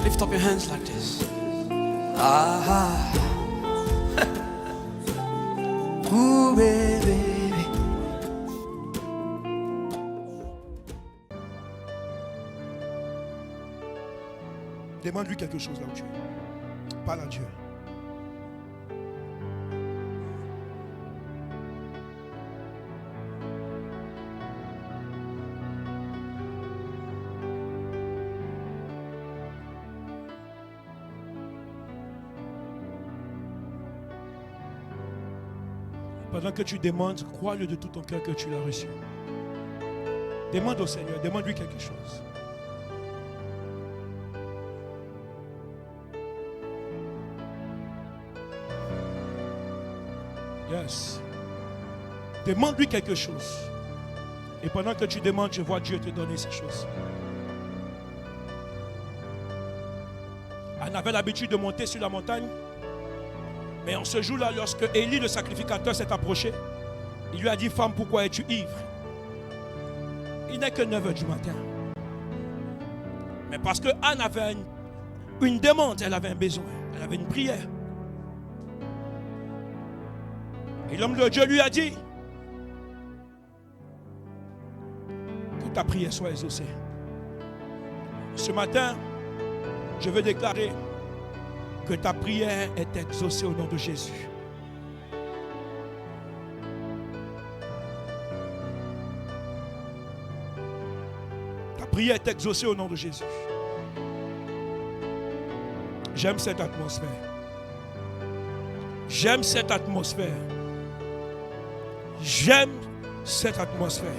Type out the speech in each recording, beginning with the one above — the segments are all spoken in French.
Lift up your hands like this. Ah. Ooh, baby. Demande-lui quelque chose là où tu es. Parle à Dieu. Pendant que tu demandes, crois-le de tout ton cœur que tu l'as reçu. Demande au Seigneur, demande-lui quelque chose. Yes. Demande-lui quelque chose. Et pendant que tu demandes, je vois Dieu te donner ces choses. Anne avait l'habitude de monter sur la montagne. Mais en ce jour-là, lorsque Élie, le sacrificateur, s'est approché, il lui a dit, femme, pourquoi es-tu ivre? Il n'est que 9 heures du matin. Mais parce que Anne avait une demande, elle avait un besoin, elle avait une prière. Et l'homme de Dieu lui a dit, que ta prière soit exaucée. Ce matin, je veux déclarer que ta prière est exaucée au nom de Jésus. Ta prière est exaucée au nom de Jésus. J'aime cette atmosphère. J'aime cette atmosphère. J'aime cette atmosphère.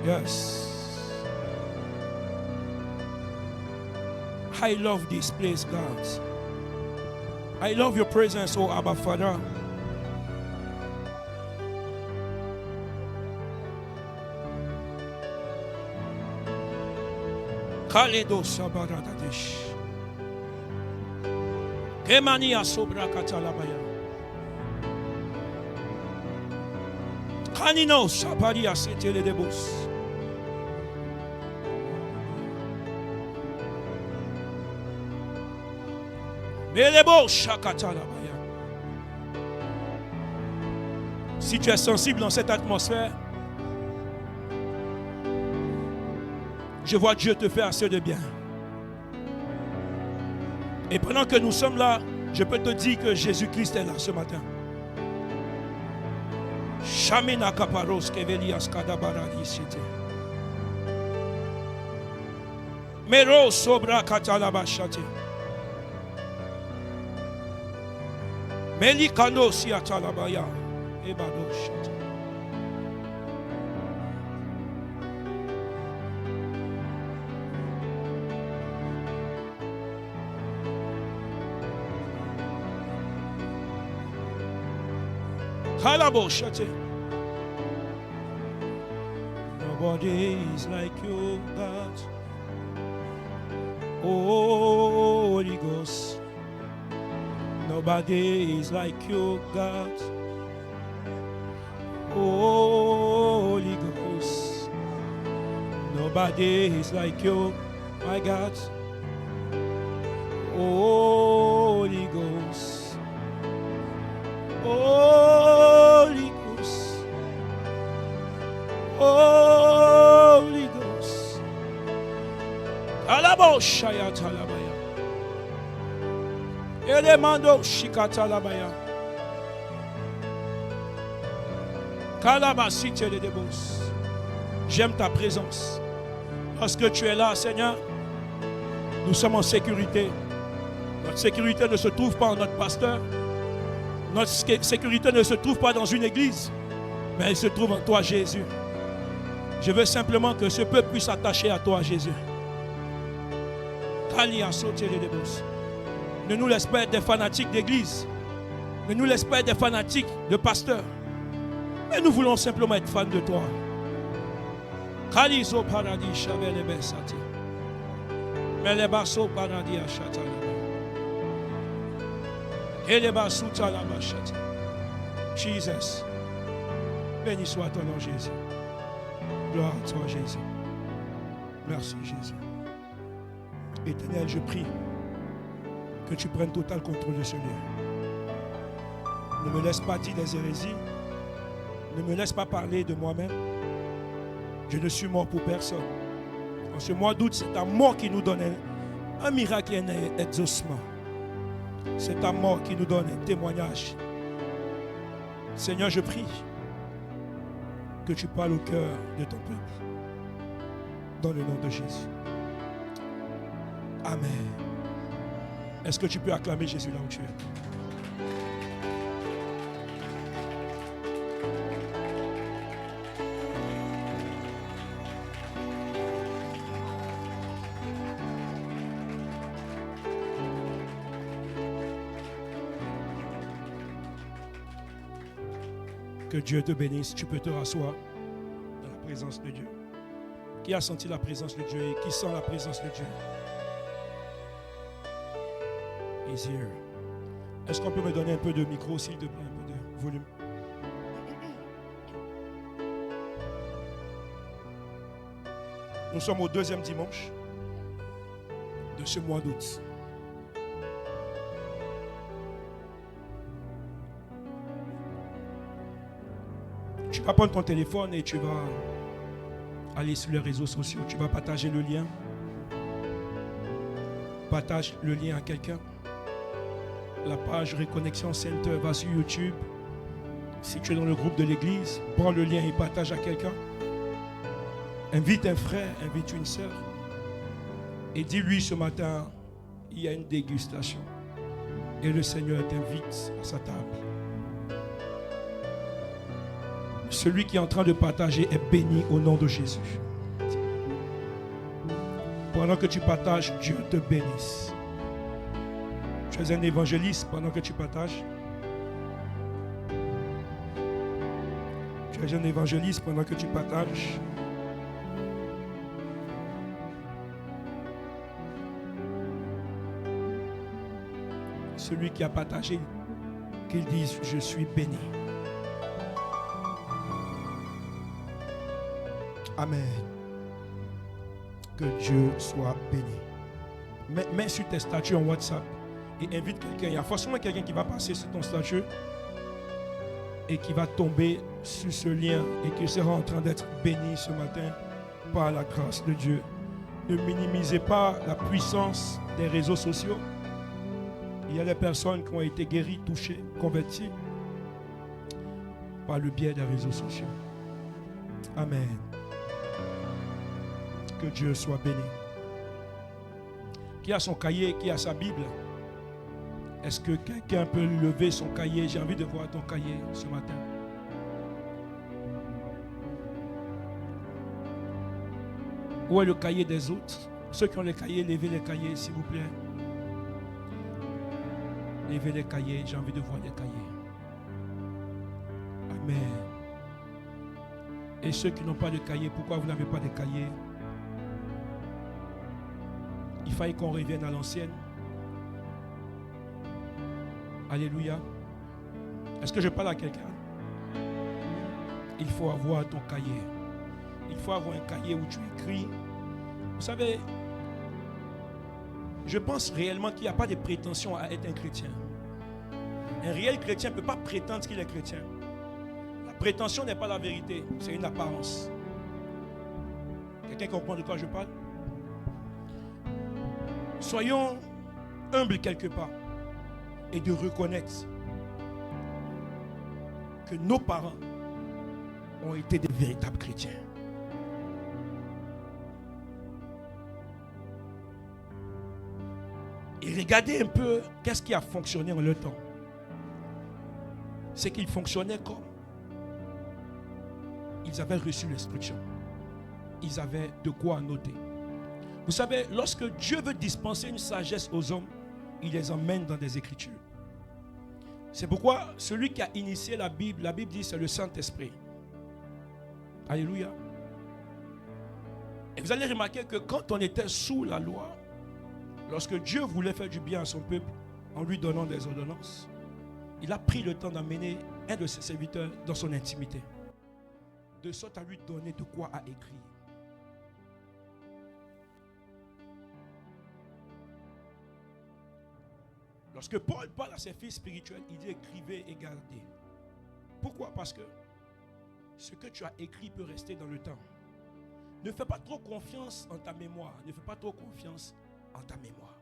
Yes. I love this place, God. I love your presence, oh Abba Father. Kaledo Sabaradadesh. Kemania Sobra Katalabaya. Kanino Sabaria Setele Debos. Si tu es sensible dans cette atmosphère, je vois Dieu te faire assez de bien. Et pendant que nous sommes là, je peux te dire que Jésus-Christ est là ce matin. Shamina kaparos kevelias kadabaradi site. Mero sobra katalabashate. Melikano siatalabaya. Ebado shate. Kalabo shate. Nobody is like you, God. Holy Ghost. Nobody is like you, God. Holy Ghost. Nobody is like you, my God. Holy Ghost. Holy Ghost. Holy Ghost. Alabo shaya talabaya. Elemando shikata labaya. Kalabasite de debos. J'aime ta présence. Lorsque tu es là, Seigneur, nous sommes en sécurité. Notre sécurité ne se trouve pas en notre pasteur. Notre sécurité ne se trouve pas dans une église, mais elle se trouve en toi, Jésus. Je veux simplement que ce peuple puisse s'attacher à toi, Jésus. Ne nous laisse pas être des fanatiques d'église. Ne nous laisse pas être des fanatiques de pasteurs. Mais nous voulons simplement être fans de toi. Kaliso paradis chavele besati. Melebaso paradis achata. Elebasu la bachata. Jesus. Béni soit ton nom, Jésus. Gloire à toi, Jésus. Merci, Jésus. Éternel, je prie que tu prennes total contrôle de ce lieu. Ne me laisse pas dire des hérésies. Ne me laisse pas parler de moi-même. Je ne suis mort pour personne. En ce mois d'août, c'est ta mort qui nous donne un miracle et un exaucement. C'est ta mort qui nous donne un témoignage. Seigneur, je prie que tu parles au cœur de ton peuple. Dans le nom de Jésus. Amen. Est-ce que tu peux acclamer Jésus là où tu es? Que Dieu te bénisse. Tu peux te rasseoir dans la présence de Dieu. Qui a senti la présence de Dieu et qui sent la présence de Dieu? He's here. Est-ce qu'on peut me donner un peu de micro, s'il te plaît, un peu de volume? Nous sommes au deuxième dimanche de ce mois d'août. Tu vas prendre ton téléphone et tu vas aller sur les réseaux sociaux. Tu vas partager le lien. Partage le lien à quelqu'un. La page Reconnexion Center va sur YouTube. Si tu es dans le groupe de l'église, prends le lien et partage à quelqu'un. Invite un frère, invite une sœur. Et dis-lui ce matin, il y a une dégustation. Et le Seigneur t'invite à sa table. Celui qui est en train de partager est béni au nom de Jésus. Pendant que tu partages, Dieu te bénisse. Tu es un évangéliste pendant que tu partages. Tu es un évangéliste pendant que tu partages. Celui qui a partagé, qu'il dise, je suis béni. Amen. Que Dieu soit béni. Mets sur tes statuts en WhatsApp et invite quelqu'un. Il y a forcément quelqu'un qui va passer sur ton statut et qui va tomber sur ce lien et qui sera en train d'être béni ce matin par la grâce de Dieu. Ne minimisez pas la puissance des réseaux sociaux. Il y a des personnes qui ont été guéries, touchées, converties par le biais des réseaux sociaux. Amen. Que Dieu soit béni. Qui a son cahier, qui a sa Bible? Est-ce que quelqu'un peut lever son cahier? J'ai envie de voir ton cahier ce matin. Où est le cahier des autres? Ceux qui ont les cahiers, levez les cahiers, s'il vous plaît. Levez les cahiers, j'ai envie de voir les cahiers. Amen. Et ceux qui n'ont pas de cahier, pourquoi vous n'avez pas de cahier? Il fallait qu'on revienne à l'ancienne. Alléluia. Est-ce que je parle à quelqu'un? Il faut avoir ton cahier. Il faut avoir un cahier où tu écris. Vous savez, je pense réellement qu'il n'y a pas de prétention à être un chrétien. Un réel chrétien ne peut pas prétendre qu'il est chrétien. La prétention n'est pas la vérité, c'est une apparence. Quelqu'un comprend de quoi je parle? Soyons humbles quelque part et de reconnaître que nos parents ont été des véritables chrétiens. Et regardez un peu qu'est-ce qui a fonctionné en leur temps. C'est qu'ils fonctionnaient comme ils avaient reçu l'instruction. Ils avaient de quoi noter. Vous savez, lorsque Dieu veut dispenser une sagesse aux hommes, il les emmène dans des Écritures. C'est pourquoi celui qui a initié la Bible dit c'est le Saint-Esprit. Alléluia. Et vous allez remarquer que quand on était sous la loi, lorsque Dieu voulait faire du bien à son peuple en lui donnant des ordonnances, il a pris le temps d'amener un de ses serviteurs dans son intimité. de sorte à lui donner de quoi à écrire. Lorsque Paul parle à ses fils spirituels, il dit écrivez et gardez. Pourquoi? Parce que ce que tu as écrit peut rester dans le temps. Ne fais pas trop confiance en ta mémoire. Ne fais pas trop confiance en ta mémoire.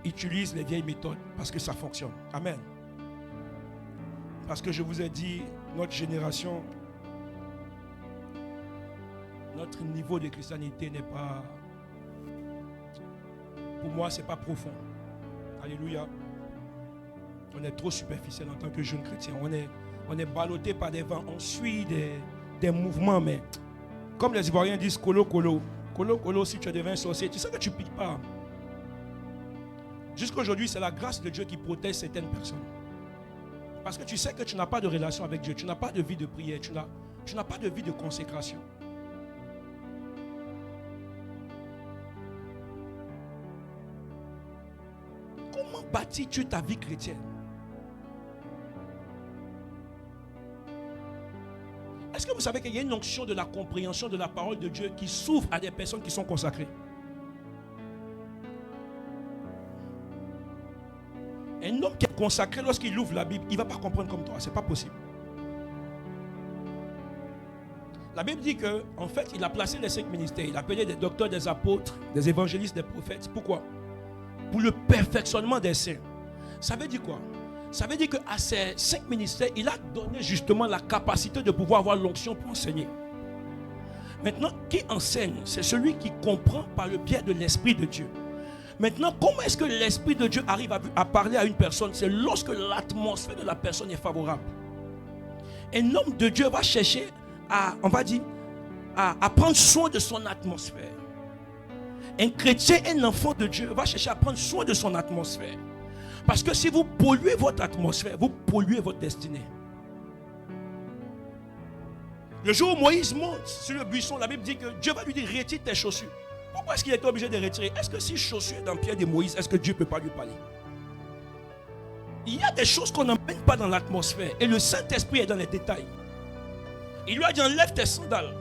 Utilise les vieilles méthodes parce que ça fonctionne. Amen. Parce que je vous ai dit, notre génération, notre niveau de christianité n'est pas... Pour moi, ce n'est pas profond. Alléluia. On est trop superficiel en tant que jeune chrétien. On est ballotté par des vents. On suit des mouvements, mais comme les Ivoiriens disent, colo, colo. Colo, colo, si tu deviens sorcier, tu sais que tu ne piques pas. Jusqu'à aujourd'hui, c'est la grâce de Dieu qui protège certaines personnes. Parce que tu sais que tu n'as pas de relation avec Dieu. Tu n'as pas de vie de prière. Tu n'as pas de vie de consécration. Comment bâtis-tu ta vie chrétienne? Est-ce que vous savez qu'il y a une onction de la compréhension de la parole de Dieu qui s'ouvre à des personnes qui sont consacrées? Un homme qui est consacré, lorsqu'il ouvre la Bible, il ne va pas comprendre comme toi. Ce n'est pas possible. La Bible dit qu'en fait, il a placé les 5 ministères. Il a appelé des docteurs, des apôtres, des évangélistes, des prophètes. Pourquoi? Pour le perfectionnement des saints. Ça veut dire quoi? Ça veut dire qu'à ces 5 ministères, il a donné justement la capacité de pouvoir avoir l'onction pour enseigner. Maintenant, qui enseigne? C'est celui qui comprend par le biais de l'Esprit de Dieu. Maintenant, comment est-ce que l'Esprit de Dieu arrive à parler à une personne? C'est lorsque l'atmosphère de la personne est favorable. Un homme de Dieu va chercher à prendre soin de son atmosphère. Un chrétien, un enfant de Dieu va chercher à prendre soin de son atmosphère. Parce que si vous polluez votre atmosphère, vous polluez votre destinée. Le jour où Moïse monte sur le buisson, la Bible dit que Dieu va lui dire retire tes chaussures. Pourquoi est-ce qu'il était obligé de retirer? Est-ce que si chaussure est dans le pied de Moïse, est-ce que Dieu ne peut pas lui parler? Il y a des choses qu'on n'emmène pas dans l'atmosphère. Et le Saint-Esprit est dans les détails. Il lui a dit enlève tes sandales.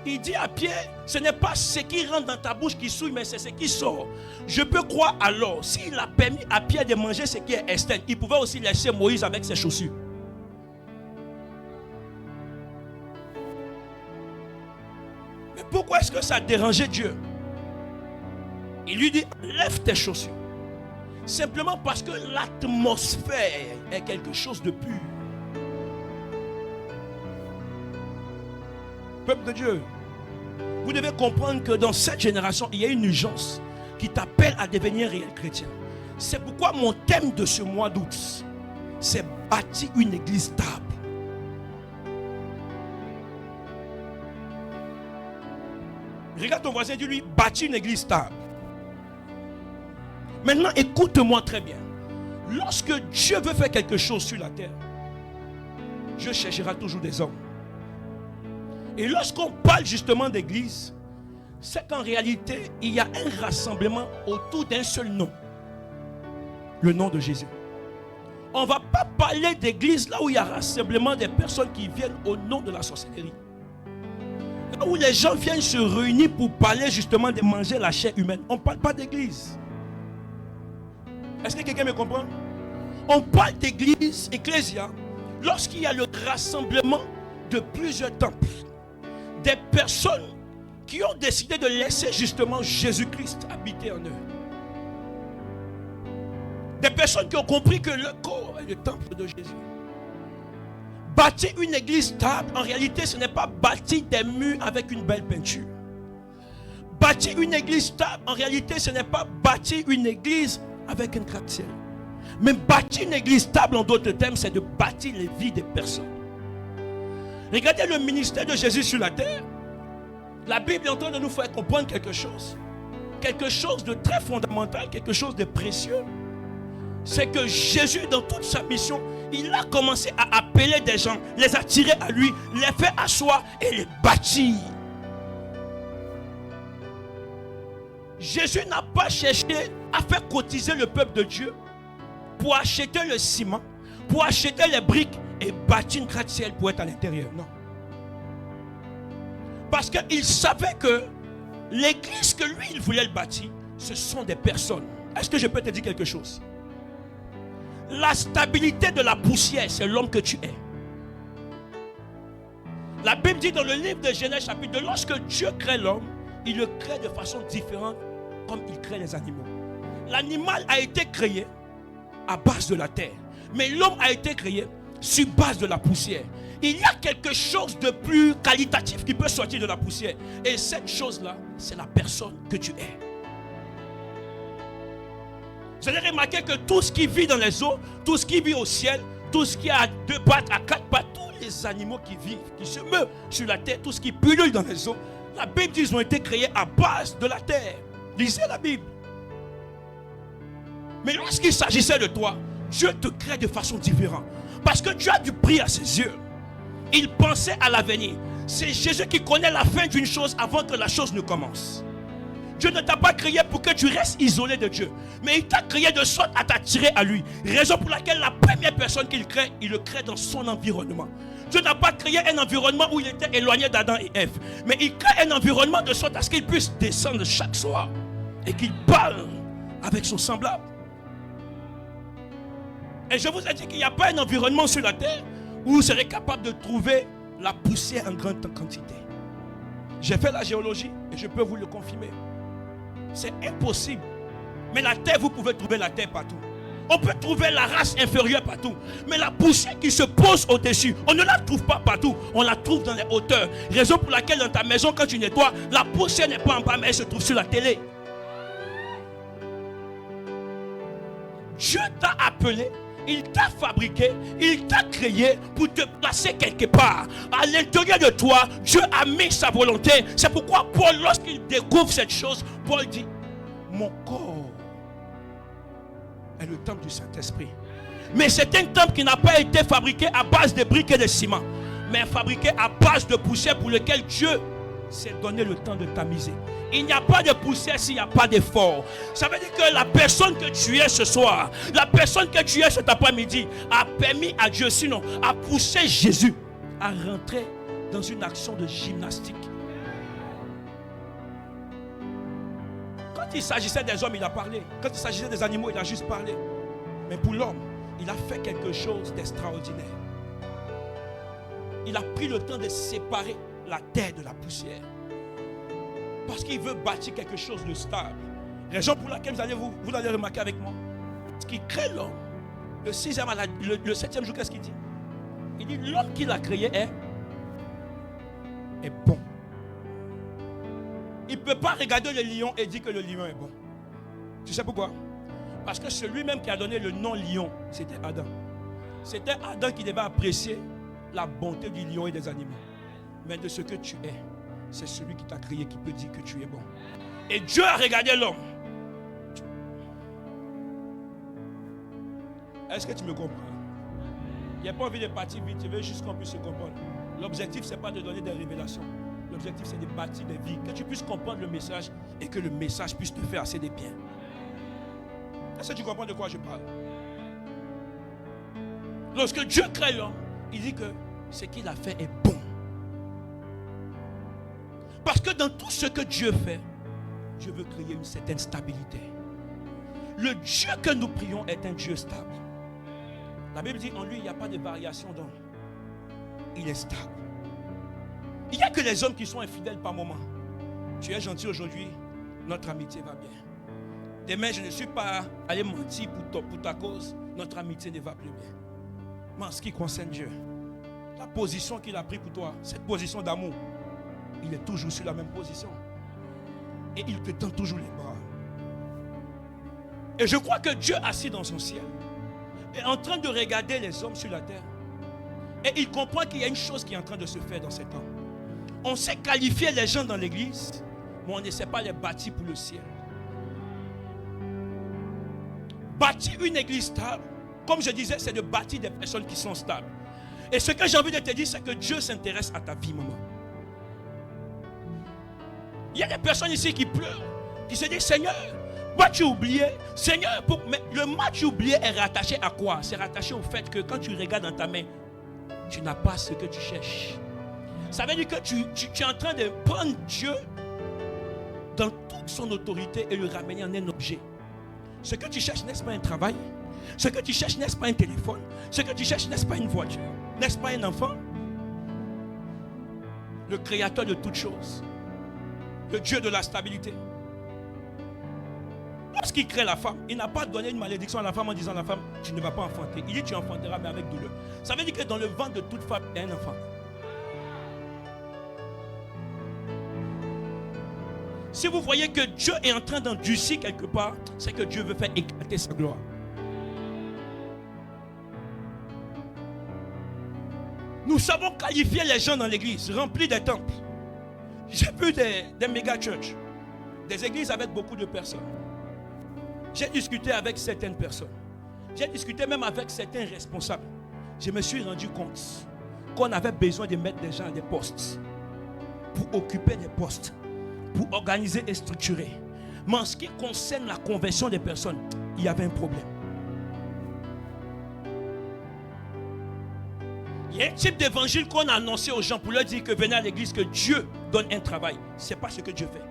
Il dit à Pierre, ce n'est pas ce qui rentre dans ta bouche qui souille, mais c'est ce qui sort. Je peux croire alors, s'il a permis à Pierre de manger ce qui est externe, il pouvait aussi laisser Moïse avec ses chaussures. Mais pourquoi est-ce que ça a dérangé Dieu? Il lui dit, lève tes chaussures. Simplement parce que l'atmosphère est quelque chose de pur. Peuple de Dieu, vous devez comprendre que dans cette génération, il y a une urgence qui t'appelle à devenir réel chrétien. C'est pourquoi mon thème de ce mois d'août, c'est bâtir une église stable. Regarde ton voisin, dis-lui, bâtir une église stable. Maintenant, écoute-moi très bien. Lorsque Dieu veut faire quelque chose sur la terre, Dieu cherchera toujours des hommes. Et lorsqu'on parle justement d'église, c'est qu'en réalité, il y a un rassemblement autour d'un seul nom. Le nom de Jésus. On ne va pas parler d'église là où il y a rassemblement des personnes qui viennent au nom de la sorcellerie. Là où les gens viennent se réunir pour parler justement de manger la chair humaine. On ne parle pas d'église. Est-ce que quelqu'un me comprend? On parle d'église, ecclésia, lorsqu'il y a le rassemblement de plusieurs temples. Des personnes qui ont décidé de laisser justement Jésus-Christ habiter en eux. Des personnes qui ont compris que le corps est le temple de Jésus. Bâtir une église stable, en réalité, ce n'est pas bâtir des murs avec une belle peinture. Bâtir une église stable, en réalité, ce n'est pas bâtir une église avec un gratte-ciel. Mais bâtir une église stable, en d'autres termes, c'est de bâtir les vies des personnes. Regardez le ministère de Jésus sur la terre. La Bible est en train de nous faire comprendre quelque chose. Quelque chose de très fondamental, quelque chose de précieux. C'est que Jésus, dans toute sa mission, il a commencé à appeler des gens, les attirer à lui, les faire asseoir et les bâtir. Jésus n'a pas cherché à faire cotiser le peuple de Dieu pour acheter le ciment, pour acheter les briques et bâtir une gratte-ciel pour être à l'intérieur. Non. Parce qu'il savait que l'église que lui, il voulait le bâtir, ce sont des personnes. Est-ce que je peux te dire quelque chose? La stabilité de la poussière, c'est l'homme que tu es. La Bible dit dans le livre de Genèse chapitre 2, lorsque Dieu crée l'homme, il le crée de façon différente comme il crée les animaux. L'animal a été créé à base de la terre, mais l'homme a été créé sur base de la poussière. Il y a quelque chose de plus qualitatif qui peut sortir de la poussière. Et cette chose-là, c'est la personne que tu es. Vous allez remarquer que tout ce qui vit dans les eaux, tout ce qui vit au ciel, tout ce qui a 2 pattes, à 4 pattes, tous les animaux qui vivent, qui se meuvent sur la terre, tout ce qui pullule dans les eaux, la Bible dit qu'ils ont été créés à base de la terre. Lisez la Bible. Mais lorsqu'il s'agissait de toi, Dieu te crée de façon différente. Parce que Dieu a du prix à ses yeux. Il pensait à l'avenir. C'est Jésus qui connaît la fin d'une chose avant que la chose ne commence. Dieu ne t'a pas créé pour que tu restes isolé de Dieu. Mais il t'a créé de sorte à t'attirer à lui. Raison pour laquelle la première personne qu'il crée, il le crée dans son environnement. Dieu n'a pas créé un environnement où il était éloigné d'Adam et Ève. Mais il crée un environnement de sorte à ce qu'il puisse descendre chaque soir. Et qu'il parle avec son semblable. Et je vous ai dit qu'il n'y a pas un environnement sur la terre où vous serez capable de trouver la poussière en grande quantité. J'ai fait la géologie et je peux vous le confirmer. C'est impossible. Mais la terre, vous pouvez trouver la terre partout. On peut trouver la race inférieure partout. Mais la poussière qui se pose au-dessus, on ne la trouve pas partout. On la trouve dans les hauteurs. Raison pour laquelle dans ta maison, quand tu nettoies, la poussière n'est pas en bas, mais elle se trouve sur la télé. Dieu t'a appelé. Il t'a fabriqué, il t'a créé pour te placer quelque part. À l'intérieur de toi, Dieu a mis sa volonté. C'est pourquoi Paul, lorsqu'il découvre cette chose, Paul dit, mon corps est le temple du Saint-Esprit. Mais c'est un temple qui n'a pas été fabriqué à base de briques et de ciment, mais fabriqué à base de poussière pour lequel Dieu s'est donné le temps de tamiser. Il n'y a pas de poussière s'il n'y a pas d'effort. Ça veut dire que la personne que tu es ce soir, la personne que tu es cet après-midi, a permis à Dieu, sinon, a poussé Jésus à rentrer dans une action de gymnastique. Quand il s'agissait des hommes, il a parlé. Quand il s'agissait des animaux, il a juste parlé. Mais pour l'homme, il a fait quelque chose d'extraordinaire. Il a pris le temps de séparer la terre de la poussière. Parce qu'il veut bâtir quelque chose de stable. Raison pour laquelle vous allez remarquer avec moi. Ce qui crée l'homme, le 7e jour, qu'est-ce qu'il dit? Il dit l'homme qu'il a créé est bon. Il ne peut pas regarder le lion et dire que le lion est bon. Tu sais pourquoi? Parce que celui-même qui a donné le nom lion, c'était Adam. C'était Adam qui devait apprécier la bonté du lion et des animaux. Mais de ce que tu es, c'est celui qui t'a créé qui peut dire que tu es bon. Et Dieu a regardé l'homme. Est-ce que tu me comprends? Il n'y a pas envie de partir vite, je veux juste qu'on puisse se comprendre. L'objectif, ce n'est pas de donner des révélations. L'objectif, c'est de bâtir des vies. Que tu puisses comprendre le message et que le message puisse te faire assez de bien. Est-ce que tu comprends de quoi je parle? Lorsque Dieu crée l'homme, il dit que ce qu'il a fait est bon. Parce que dans tout ce que Dieu fait, Dieu veut créer une certaine stabilité. Le Dieu que nous prions est un Dieu stable. La Bible dit en lui, il n'y a pas de variation d'homme. Il est stable. Il n'y a que les hommes qui sont infidèles par moment. Tu es gentil aujourd'hui, notre amitié va bien. Demain, je ne suis pas allé mentir pour ta cause, notre amitié ne va plus bien. Mais en ce qui concerne Dieu, la position qu'il a prise pour toi, cette position d'amour, il est toujours sur la même position. Et il te tend toujours les bras. Et je crois que Dieu assis dans son ciel est en train de regarder les hommes sur la terre. Et il comprend qu'il y a une chose qui est en train de se faire dans ces temps. On sait qualifier les gens dans l'église, mais on ne sait pas les bâtir pour le ciel. Bâtir une église stable, comme je disais, c'est de bâtir des personnes qui sont stables. Et ce que j'ai envie de te dire, c'est que Dieu s'intéresse à ta vie, maman. Il y a des personnes ici qui pleurent, qui se disent, Seigneur, Match oublié, Seigneur, mais le match oublié est rattaché à quoi? C'est rattaché au fait que quand tu regardes dans ta main, tu n'as pas ce que tu cherches. Ça veut dire que tu es en train de prendre Dieu dans toute son autorité et le ramener en un objet. Ce que tu cherches, n'est-ce pas un travail? Ce que tu cherches, n'est-ce pas un téléphone? Ce que tu cherches, n'est-ce pas une voiture? N'est-ce pas un enfant? Le créateur de toutes choses, le Dieu de la stabilité. Lorsqu'il crée la femme, il n'a pas donné une malédiction à la femme en disant à la femme, tu ne vas pas enfanter. Il dit, tu enfanteras mais avec douleur. Ça veut dire que dans le ventre de toute femme, il y a un enfant. Si vous voyez que Dieu est en train d'endurcir quelque part, c'est que Dieu veut faire éclater sa gloire. Nous savons qualifier les gens dans l'église, remplis des temples. J'ai vu des méga churches, des églises avec beaucoup de personnes. J'ai discuté avec certaines personnes. J'ai discuté même avec certains responsables. Je me suis rendu compte qu'on avait besoin de mettre des gens à des postes pour occuper des postes, pour organiser et structurer. Mais en ce qui concerne la conversion des personnes, il y avait un problème. Il y a un type d'évangile qu'on a annoncé aux gens pour leur dire que venez à l'église, que Dieu donne un travail. Ce n'est pas ce que Dieu fait.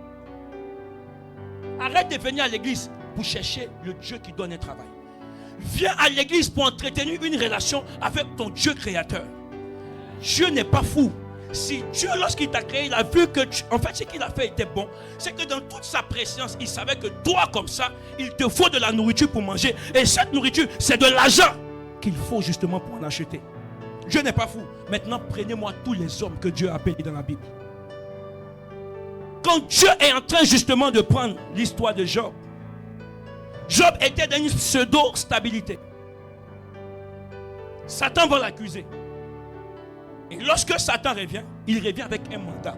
Arrête de venir à l'église pour chercher le Dieu qui donne un travail. Viens à l'église pour entretenir une relation avec ton Dieu créateur. Dieu n'est pas fou. Si Dieu, lorsqu'il t'a créé, il a vu que en fait ce qu'il a fait était bon, c'est que dans toute sa préscience, il savait que toi comme ça, il te faut de la nourriture pour manger. Et cette nourriture, c'est de l'argent qu'il faut justement pour en acheter. Dieu n'est pas fou. Maintenant, prenez-moi tous les hommes que Dieu a appelés dans la Bible. Quand Dieu est en train justement de prendre l'histoire de Job, Job était dans une pseudo-stabilité. Satan va l'accuser. Et lorsque Satan revient, il revient avec un mandat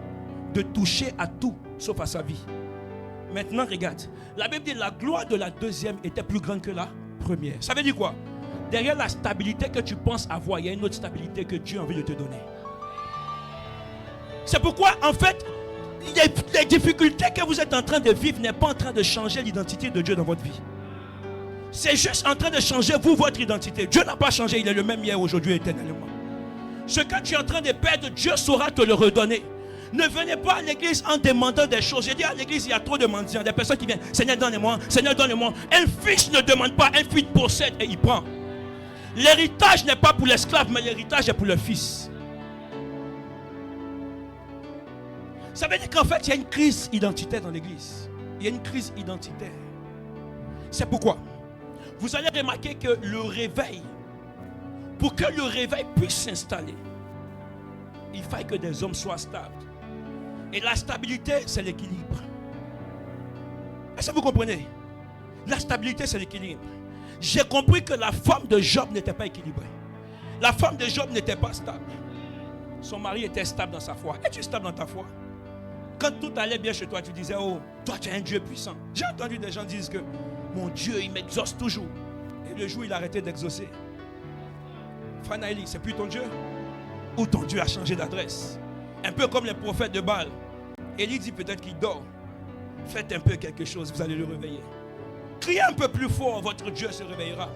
de toucher à tout sauf à sa vie. Maintenant, regarde. La Bible dit que la gloire de la deuxième était plus grande que la première. Ça veut dire quoi? Derrière la stabilité que tu penses avoir, il y a une autre stabilité que Dieu a envie de te donner. C'est pourquoi, en fait, les difficultés que vous êtes en train de vivre n'est pas en train de changer l'identité de Dieu dans votre vie. C'est juste en train de changer vous, votre identité. Dieu n'a pas changé, il est le même hier, aujourd'hui, éternellement. Ce que tu es en train de perdre, Dieu saura te le redonner. Ne venez pas à l'église en demandant des choses. J'ai dit à l'église, il y a trop de mendiants, des personnes qui viennent. Seigneur, donne-moi, Seigneur, donne-moi. Un fils ne demande pas, un fils possède et il prend. L'héritage n'est pas pour l'esclave, mais l'héritage est pour le fils. Ça veut dire qu'en fait, il y a une crise identitaire dans l'église. Il y a une crise identitaire. C'est pourquoi vous allez remarquer que le réveil, pour que le réveil puisse s'installer, il faut que des hommes soient stables. Et la stabilité, c'est l'équilibre. Est-ce que vous comprenez? La stabilité, c'est l'équilibre. J'ai compris que la femme de Job n'était pas équilibrée. La femme de Job n'était pas stable. Son mari était stable dans sa foi. Es-tu stable dans ta foi? Quand tout allait bien chez toi, tu disais, oh, toi tu es un Dieu puissant. J'ai entendu des gens dire que mon Dieu, il m'exauce toujours. Et le jour où il a arrêté d'exaucer, Fanaïli, c'est plus ton Dieu? Ou ton Dieu a changé d'adresse? Un peu comme les prophètes de Baal. Élie dit peut-être qu'il dort. Faites un peu quelque chose, vous allez le réveiller. Criez un peu plus fort, votre Dieu se réveillera.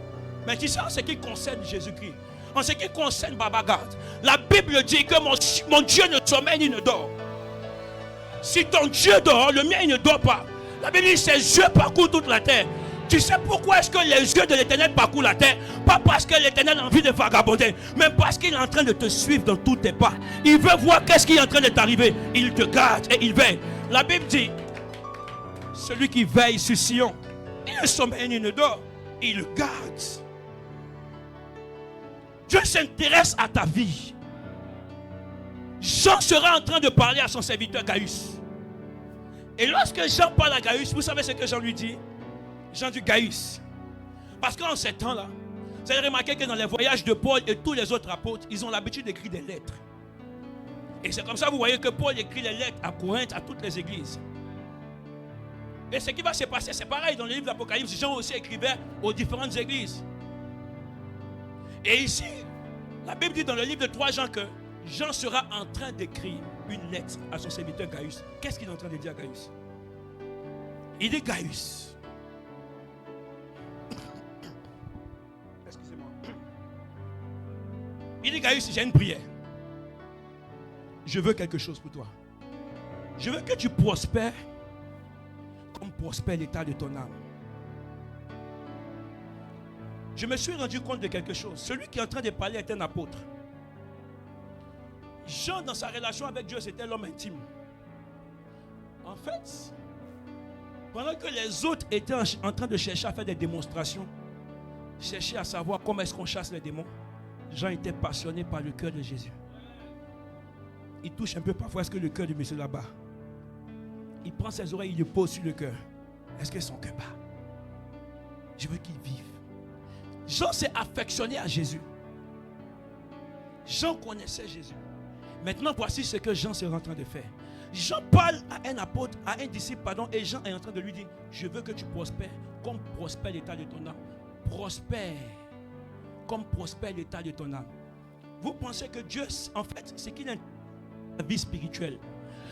Mais tu sais, en ce qui concerne Jésus-Christ, en ce qui concerne Babagad, la Bible dit que mon Dieu ne sommeille ni ne dort. Si ton Dieu dort, le mien il ne dort pas. La Bible dit que ses yeux parcourent toute la terre. Tu sais pourquoi est-ce que les yeux de l'Éternel parcourent la terre? Pas parce que l'Éternel a envie de vagabonder, mais parce qu'il est en train de te suivre dans tous tes pas. Il veut voir qu'est-ce qui est en train de t'arriver. Il te garde et il veille. La Bible dit, celui qui veille sur Sion, il ne sommeille ni ne dort, il le garde. Dieu s'intéresse à ta vie. Jean sera en train de parler à son serviteur Gaius. Et lorsque Jean parle à Gaius, vous savez ce que Jean lui dit? Jean dit Gaius. Parce qu'en ces temps-là, vous avez remarqué que dans les voyages de Paul et tous les autres apôtres, ils ont l'habitude d'écrire des lettres. Et c'est comme ça que vous voyez que Paul écrit les lettres à Corinthe, à toutes les églises. Et ce qui va se passer, c'est pareil dans le livre d'Apocalypse. Jean aussi écrivait aux différentes églises. Et ici, la Bible dit dans le livre de 3 Jean que Jean sera en train d'écrire une lettre à son serviteur Gaius. Qu'est-ce qu'il est en train de dire à Gaius? Il dit Gaius, dit, Gaius, j'ai une prière. Je veux quelque chose pour toi. Je veux que tu prospères comme prospère l'état de ton âme. Je me suis rendu compte de quelque chose. Celui qui est en train de parler est un apôtre. Jean, dans sa relation avec Dieu, c'était l'homme intime. En fait, pendant que les autres étaient en train de chercher à faire des démonstrations, chercher à savoir comment est-ce qu'on chasse les démons, Jean était passionné par le cœur de Jésus. Il touche un peu parfois est-ce que le cœur de monsieur là-bas. Il prend ses oreilles, il le pose sur le cœur. Est-ce que son cœur bat? Je veux qu'il vive. Jean s'est affectionné à Jésus. Jean connaissait Jésus. Maintenant, voici ce que Jean est en train de faire. Jean parle à un apôtre, à un disciple, pardon, et Jean est en train de lui dire, je veux que tu prospères comme prospère l'état de ton âme. Prospère comme prospère l'état de ton âme. Vous pensez que Dieu, en fait, c'est qu'il a la vie spirituelle.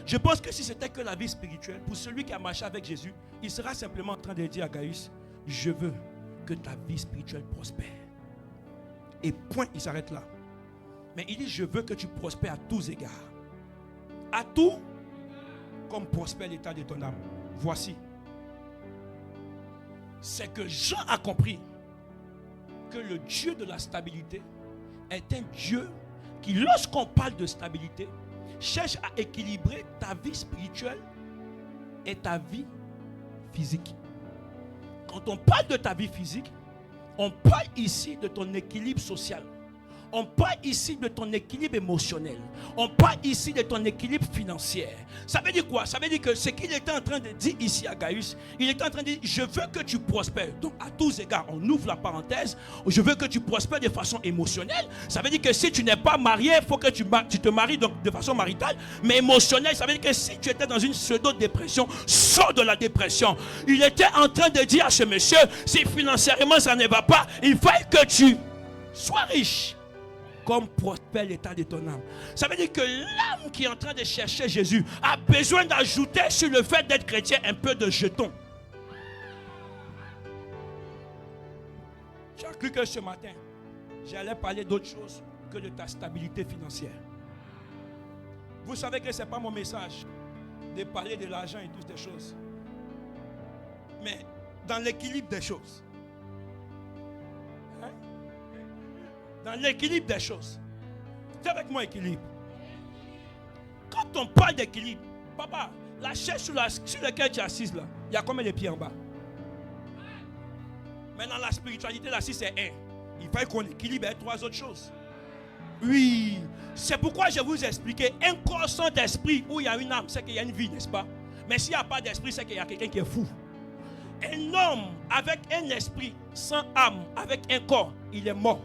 Je pense que si c'était que la vie spirituelle, pour celui qui a marché avec Jésus, il sera simplement en train de dire à Gaius, je veux que ta vie spirituelle prospère. Et point, il s'arrête là. Mais il dit, je veux que tu prospères à tous égards. À tout, comme prospère l'état de ton âme. Voici. C'est que Jean a compris que le Dieu de la stabilité est un Dieu qui, lorsqu'on parle de stabilité, cherche à équilibrer ta vie spirituelle et ta vie physique. Quand on parle de ta vie physique, on parle ici de ton équilibre social. On parle ici de ton équilibre émotionnel. On parle ici de ton équilibre financier. Ça veut dire quoi? Ça veut dire que ce qu'il était en train de dire ici à Gaius, il était en train de dire, je veux que tu prospères. Donc à tous égards, on ouvre la parenthèse. Je veux que tu prospères de façon émotionnelle. Ça veut dire que si tu n'es pas marié, il faut que tu te maries donc de façon maritale. Mais émotionnelle, ça veut dire que si tu étais dans une pseudo-dépression, sors de la dépression. Il était en train de dire à ce monsieur, si financièrement ça ne va pas, il faut que tu sois riche. Comme prospère l'état de ton âme. Ça veut dire que l'âme qui est en train de chercher Jésus a besoin d'ajouter sur le fait d'être chrétien un peu de jetons. J'ai cru que ce matin, j'allais parler d'autre chose que de ta stabilité financière. Vous savez que ce n'est pas mon message de parler de l'argent et toutes ces choses. Mais dans l'équilibre des choses. Dans l'équilibre des choses. C'est avec moi équilibre. Quand on parle d'équilibre, papa, la chaise sur laquelle tu es assise là, il y a combien de pieds en bas? Maintenant la spiritualité là, si c'est un, il faut qu'on équilibre avec trois autres choses. Oui, c'est pourquoi je vous ai expliqué, un corps sans esprit où il y a une âme, c'est qu'il y a une vie, n'est-ce pas? Mais s'il n'y a pas d'esprit, c'est qu'il y a quelqu'un qui est fou. Un homme avec un esprit sans âme, avec un corps, il est mort.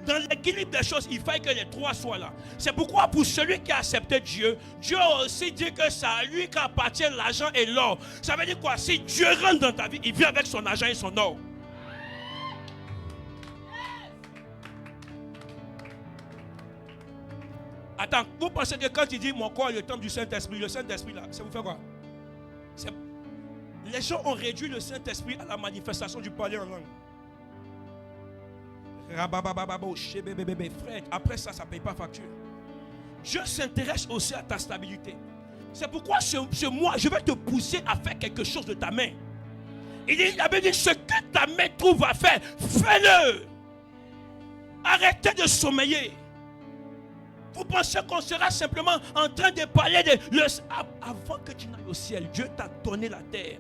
Dans l'équilibre des choses, il faut que les trois soient là. C'est pourquoi pour celui qui a accepté Dieu, Dieu a aussi dit que c'est à lui qu'appartient l'argent et l'or. Ça veut dire quoi? Si Dieu rentre dans ta vie, il vient avec son argent et son or. Attends, vous pensez que quand il dit mon corps est le temple du Saint-Esprit, le Saint-Esprit là, ça vous fait quoi? Les gens ont réduit le Saint-Esprit à la manifestation du parler en langue. Frère, après ça ne paye pas facture. Dieu s'intéresse aussi à ta stabilité. C'est pourquoi ce mois, je vais te pousser à faire quelque chose de ta main. Il avait dit, ce que ta main trouve à faire, fais-le. Arrêtez de sommeiller. Vous pensez qu'on sera simplement en train de parler avant que tu n'ailles au ciel, Dieu t'a donné la terre.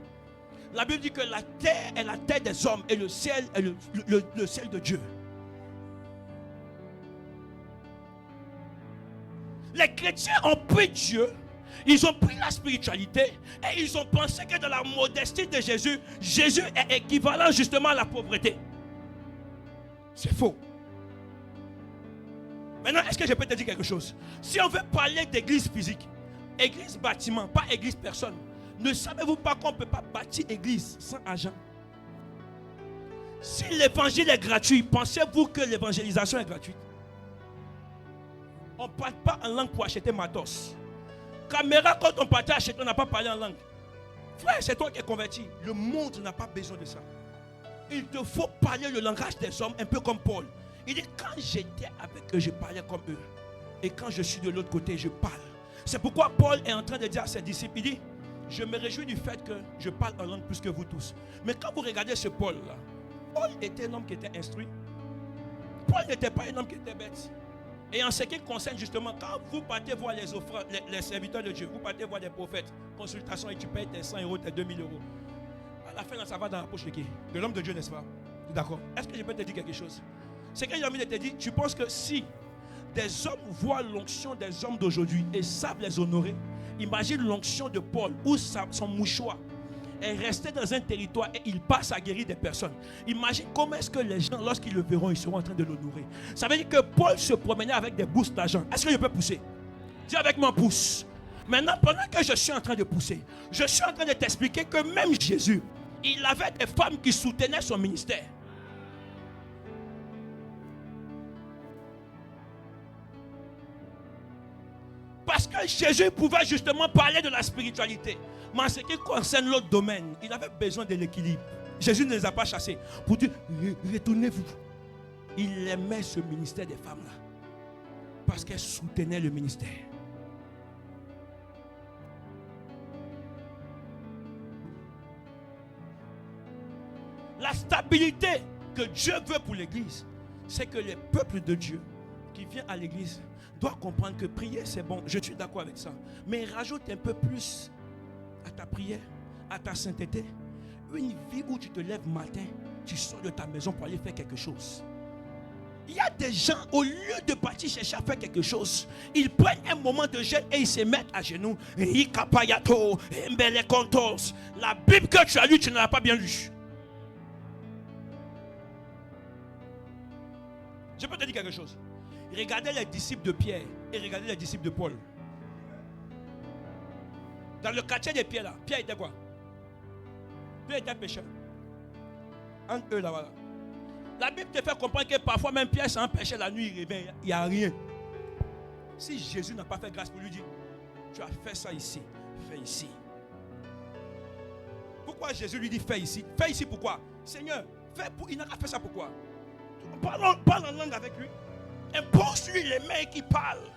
La Bible dit que la terre est la terre des hommes et le ciel est le ciel de Dieu. Les chrétiens ont pris Dieu, ils ont pris la spiritualité et ils ont pensé que dans la modestie de Jésus, Jésus est équivalent justement à la pauvreté. C'est faux. Maintenant, est-ce que je peux te dire quelque chose? Si on veut parler d'église physique, église bâtiment, pas église personne, ne savez-vous pas qu'on ne peut pas bâtir église sans argent? Si l'évangile est gratuit, pensez-vous que l'évangélisation est gratuite? On ne parle pas en langue pour acheter matos. Caméra, quand on partait acheter, on n'a pas parlé en langue. Frère, c'est toi qui es converti. Le monde n'a pas besoin de ça. Il te faut parler le langage des hommes, un peu comme Paul. Il dit, quand j'étais avec eux, je parlais comme eux. Et quand je suis de l'autre côté, je parle. C'est pourquoi Paul est en train de dire à ses disciples, il dit, je me réjouis du fait que je parle en langue plus que vous tous. Mais quand vous regardez ce Paul-là, Paul était un homme qui était instruit. Paul n'était pas un homme qui était bête. Et en ce qui concerne justement, quand vous partez voir les offrandes, les serviteurs de Dieu, vous partez voir des prophètes, consultation et tu payes tes 100 euros, tes 2000 euros. À la fin, ça va dans la poche de qui? De l'homme de Dieu, n'est-ce pas? D'accord. Est-ce que je peux te dire quelque chose? C'est qu'il a envie de te dire, tu penses que si des hommes voient l'onction des hommes d'aujourd'hui et savent les honorer, imagine l'onction de Paul où son mouchoir est resté dans un territoire et il passe à guérir des personnes. Imagine comment est-ce que les gens, lorsqu'ils le verront, ils seront en train de l'honorer. Ça veut dire que Paul se promenait avec des bourses d'argent. Est-ce que je peux pousser? Dis avec mon pouce. Maintenant, pendant que je suis en train de pousser, je suis en train de t'expliquer que même Jésus, il avait des femmes qui soutenaient son ministère. Parce que Jésus pouvait justement parler de la spiritualité. Mais en ce qui concerne l'autre domaine, il avait besoin de l'équilibre. Jésus ne les a pas chassés pour dire, retournez-vous. Il aimait ce ministère des femmes-là. Parce qu'elles soutenaient le ministère. La stabilité que Dieu veut pour l'église, c'est que les peuples de Dieu qui viennent à l'église doivent comprendre que prier c'est bon, je suis d'accord avec ça, mais rajoute un peu plus à ta prière, à ta sainteté, une vie où tu te lèves matin, tu sors de ta maison pour aller faire quelque chose. Il y a des gens, au lieu de partir chercher à faire quelque chose, ils prennent un moment de jeûne et ils se mettent à genoux. La Bible que tu as lue, tu ne l'as pas bien lue. Je peux te dire quelque chose. Regardez les disciples de Pierre et regardez les disciples de Paul. Dans le quartier de Pierre là, Pierre était quoi? Pierre était pécheur. Entre eux là-bas. La Bible te fait comprendre que parfois même Pierre s'en péché la nuit, il revient, il n'y a rien. Si Jésus n'a pas fait grâce pour lui dire, tu as fait ça ici, fais ici. Pourquoi Jésus lui dit fais ici? Fais ici pourquoi? Seigneur, il n'a pas fait ça pourquoi? Parle en langue avec lui. Impose-lui les mains qui parlent.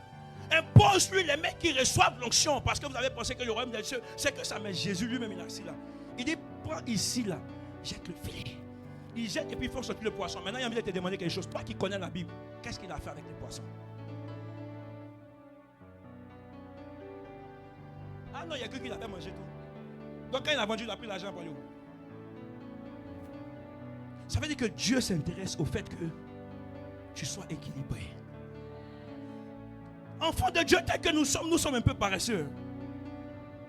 Impose-lui les mains qui reçoivent l'onction. Parce que vous avez pensé que le royaume des cieux, c'est que ça. Mais Jésus lui-même, il est assis là. Il dit, prends ici là, jette le filet. Il jette et puis il faut sortir le poisson. Maintenant, il a envie de te demander quelque chose. Toi qui connais la Bible, qu'est-ce qu'il a fait avec les poissons? Ah non, il y a que qui l'avait mangé tout. Donc quand il a vendu, il a pris l'argent pour lui. Ça veut dire que Dieu s'intéresse au fait que tu sois équilibré. Enfants de Dieu, tel que nous sommes un peu paresseux.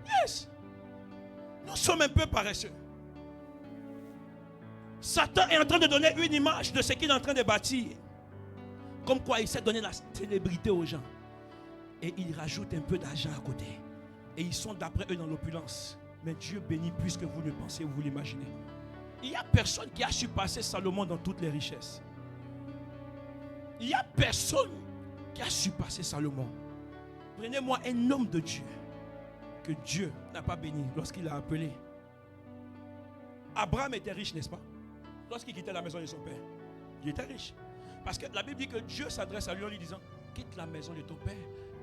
Yes. Nous sommes un peu paresseux. Satan est en train de donner une image de ce qu'il est en train de bâtir. Comme quoi il sait donner la célébrité aux gens. Et il rajoute un peu d'argent à côté. Et ils sont d'après eux dans l'opulence. Mais Dieu bénit plus que vous ne pensez ou vous l'imaginez. Il n'y a personne qui a surpassé Salomon dans toutes les richesses. Il n'y a personne qui a surpassé Salomon. Prenez-moi un homme de Dieu que Dieu n'a pas béni lorsqu'il a appelé. Abraham était riche, n'est-ce pas? Lorsqu'il quittait la maison de son père, il était riche. Parce que la Bible dit que Dieu s'adresse à lui en lui disant, quitte la maison de ton père,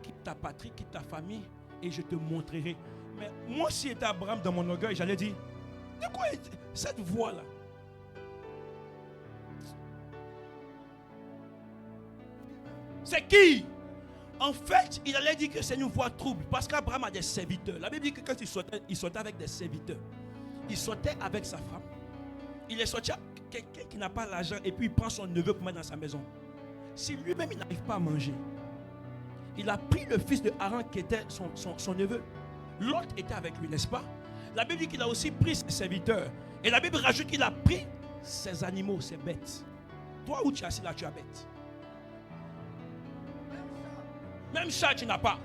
quitte ta patrie, quitte ta famille, et je te montrerai. Mais moi, si j'étais Abraham dans mon orgueil, j'allais dire, de quoi est cette voix-là? C'est qui? En fait, il allait dire que c'est une voix trouble. Parce qu'Abraham a des serviteurs. La Bible dit que quand il sortait avec des serviteurs. Il sortait avec sa femme. Il est sorti à quelqu'un qui n'a pas l'argent et puis il prend son neveu pour mettre dans sa maison. Si lui-même il n'arrive pas à manger, il a pris le fils de Aaron qui était son neveu. L'autre était avec lui, n'est-ce pas? La Bible dit qu'il a aussi pris ses serviteurs. Et la Bible rajoute qu'il a pris ses animaux, ses bêtes. Toi où tu es assis là, tu as bête. Même chat, tu n'as pas.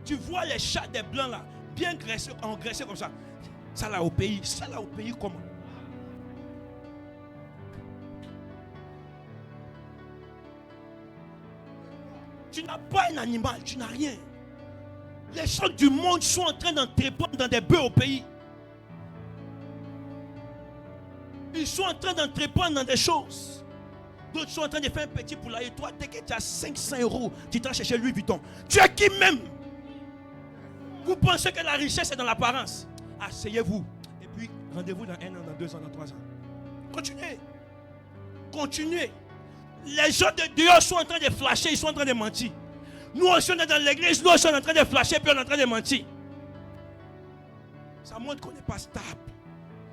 Tu vois les chats des blancs là, bien engraissés comme ça. Ça là au pays comment? Tu n'as pas un animal, tu n'as rien. Les gens du monde sont en train d'entreprendre dans des bœufs au pays. Ils sont en train d'entreprendre dans des choses. D'autres sont en train de faire un petit poulailler. Toi, dès que tu as 500 euros, tu t'as cherché Louis Vuitton. Tu es qui même? Vous pensez que la richesse est dans l'apparence? Asseyez-vous. Et puis, rendez-vous dans 1 an, dans 2 ans, dans 3 ans. Continuez. Continuez. Les gens de Dieu sont en train de flasher, ils sont en train de mentir. Nous aussi, on est dans l'église, nous aussi, on est en train de flasher, puis on est en train de mentir. Ça montre qu'on n'est pas stable.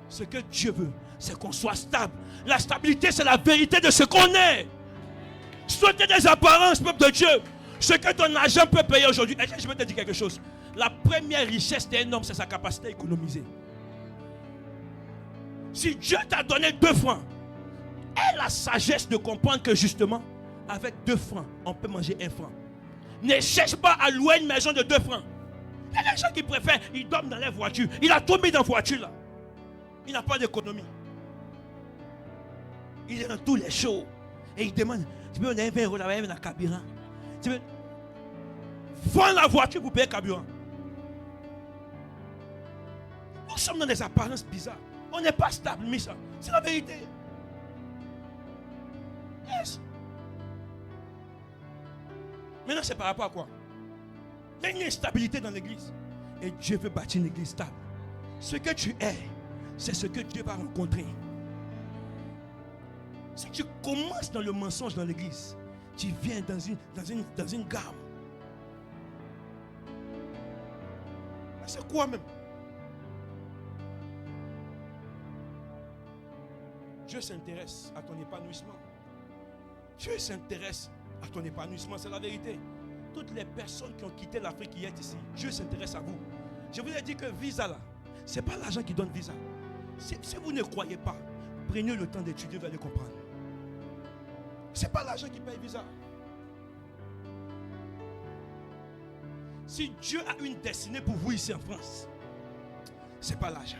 Ce que Dieu veut, c'est qu'on soit stable. La stabilité, c'est la vérité de ce qu'on est. Sautez des apparences, peuple de Dieu. Ce que ton argent peut payer aujourd'hui. Je vais te dire quelque chose. La première richesse d'un homme, c'est sa capacité à économiser. Si Dieu t'a donné 2 francs, aie la sagesse de comprendre que justement, avec 2 francs, on peut manger 1 franc. Ne cherche pas à louer une maison de 2 francs. Il y a des gens qui préfèrent, ils dorment dans les voitures. Il a tout mis dans la voiture là. Il n'a pas d'économie. Il est dans tous les shows. Et il demande, tu peux me donner 20 euros là-bas, dans le carburant. Tu peux... Vends la voiture pour payer le carburant. Nous sommes dans des apparences bizarres. On n'est pas stable, mais ça, c'est la vérité. Yes. Maintenant, c'est par rapport à quoi? Il y a une instabilité dans l'église. Et Dieu veut bâtir une église stable. Ce que tu es, c'est ce que Dieu va rencontrer. Si tu commences dans le mensonge dans l'église, tu viens dans une gamme. C'est quoi même? Dieu s'intéresse à ton épanouissement. Dieu s'intéresse à ton épanouissement, c'est la vérité. Toutes les personnes qui ont quitté l'Afrique qui est ici, Dieu s'intéresse à vous. Je vous ai dit que visa là, ce n'est pas l'argent qui donne visa. Si vous ne croyez pas, prenez le temps d'étudier, vous allez comprendre. Ce n'est pas l'argent qui paye visa. Si Dieu a une destinée pour vous ici en France, ce n'est pas l'argent.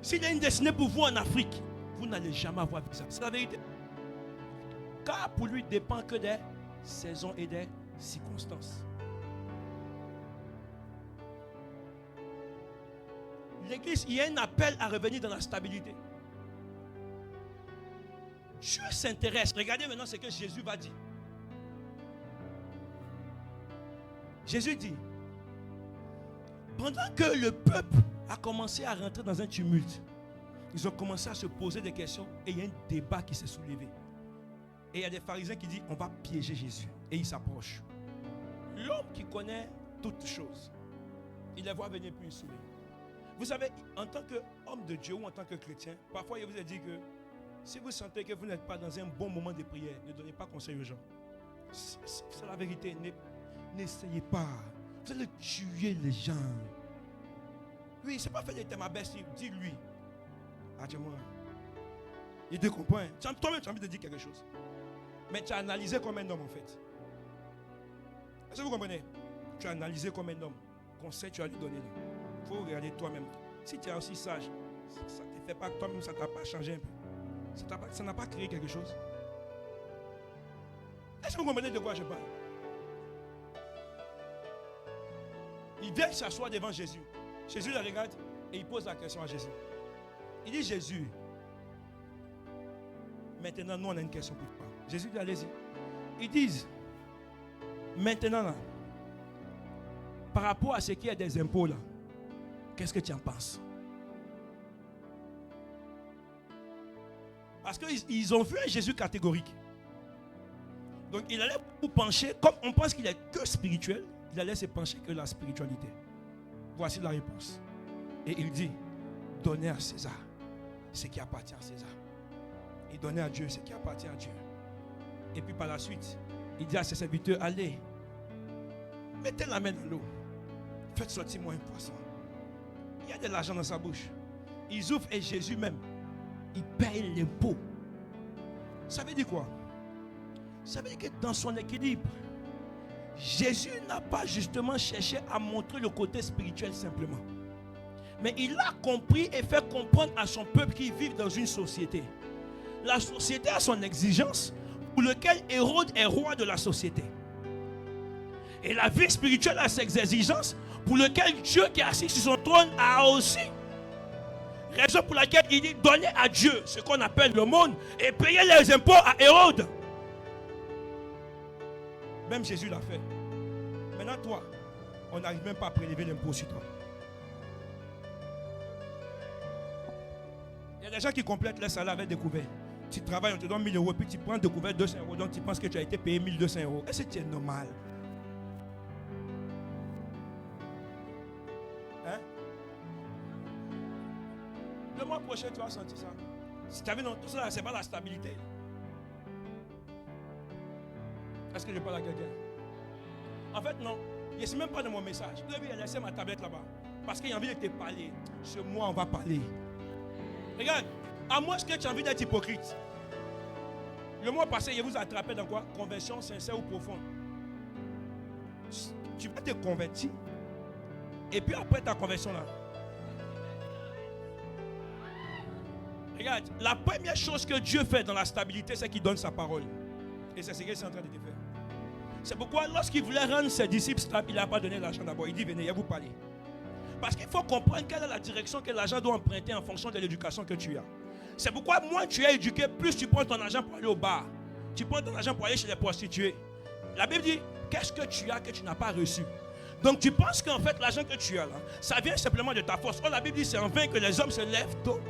S'il a une destinée pour vous en Afrique, vous n'allez jamais avoir visa. C'est la vérité. Car pour lui dépend que des saisons et des circonstances. L'église, il y a un appel à revenir dans la stabilité. Dieu s'intéresse. Regardez maintenant ce que Jésus va dire. Jésus dit, pendant que le peuple a commencé à rentrer dans un tumulte, ils ont commencé à se poser des questions et il y a un débat qui s'est soulevé. Et il y a des pharisiens qui disent, on va piéger Jésus. Et il s'approche. L'homme qui connaît toutes choses, il les voit venir puis il sourit. Vous savez, en tant qu'homme de Dieu ou en tant que chrétien, parfois il vous a dit que si vous sentez que vous n'êtes pas dans un bon moment de prière, ne donnez pas conseil aux gens. C'est la vérité. N'essayez pas. Vous allez tuer les gens. Oui, c'est pas fait d'être ma bête. Dis-lui. Attends-moi. Il te comprend. Toi-même, tu as envie de dire quelque chose. Mais tu as analysé comme un homme en fait. Est-ce que vous comprenez? Tu as analysé comme un homme. Conseil, tu as lui donné. Il faut regarder toi-même. Si tu es aussi sage, ça ne te fait pas toi-même, ça ne t'a pas changé un peu. Ça n'a pas créé quelque chose. Est-ce que vous comprenez de quoi je parle? Il vient s'asseoir devant Jésus. Jésus le regarde et il pose la question à Jésus. Il dit, Jésus, maintenant nous on a une question pour toi. Jésus dit, allez-y. Ils disent, maintenant là, par rapport à ce qui est des impôts là, qu'est-ce que tu en penses? Parce qu'ils ont vu un Jésus catégorique. Donc il allait vous pencher, comme on pense qu'il est que spirituel, il allait se pencher que la spiritualité. Voici la réponse. Et il dit, donnez à César ce qui appartient à César. Et donnez à Dieu ce qui appartient à Dieu. Et puis par la suite, il dit à ses serviteurs, allez, mettez la main dans l'eau. Faites sortir moi un poisson. Il y a de l'argent dans sa bouche. Ils ouvrent et Jésus même, il paye l'impôt. Ça veut dire quoi? Ça veut dire que dans son équilibre, Jésus n'a pas justement cherché à montrer le côté spirituel simplement. Mais il a compris et fait comprendre à son peuple qui vit dans une société. La société a son exigence pour laquelle Hérode est roi de la société. Et la vie spirituelle a ses exigences pour laquelle Dieu qui est assis sur son trône a aussi. Raison pour laquelle il dit donnez à Dieu ce qu'on appelle le monde et payez les impôts à Hérode. Même Jésus l'a fait. Maintenant toi, on n'arrive même pas à prélever l'impôt sur toi. Il y a des gens qui complètent leur salaire avec découvert. Tu travailles, on te donne 1000 euros, puis tu prends découvert 200 euros, donc tu penses que tu as été payé 1200 euros. Est-ce que c'est normal? Hein? Le mois prochain, tu vas sentir ça. Si tu as vu, non, tout ça, c'est pas la stabilité. Est-ce que je parle à quelqu'un? En fait, non. Je ne suis même pas dans mon message. Vous avez laissé ma tablette là-bas. Parce qu'il y a envie de te parler. Ce mois, on va parler. Regarde, à moins que tu as envie d'être hypocrite. Le mois passé, je vous ai attrapé dans quoi? Conversion sincère ou profonde. Tu vas te convertir. Et puis après ta conversion là. Regarde, la première chose que Dieu fait dans la stabilité, c'est qu'il donne sa parole. Et c'est ce qu'il est en train de te faire. C'est pourquoi lorsqu'il voulait rendre ses disciples stables, il n'a pas donné l'argent d'abord. Il dit venez, je vais vous parler. Parce qu'il faut comprendre quelle est la direction que l'argent doit emprunter en fonction de l'éducation que tu as. C'est pourquoi moins tu es éduqué, plus tu prends ton argent pour aller au bar. Tu prends ton argent pour aller chez les prostituées. La Bible dit, qu'est-ce que tu as que tu n'as pas reçu? Donc tu penses qu'en fait l'argent que tu as là, ça vient simplement de ta force. Or la Bible dit, c'est en vain que les hommes se lèvent tôt.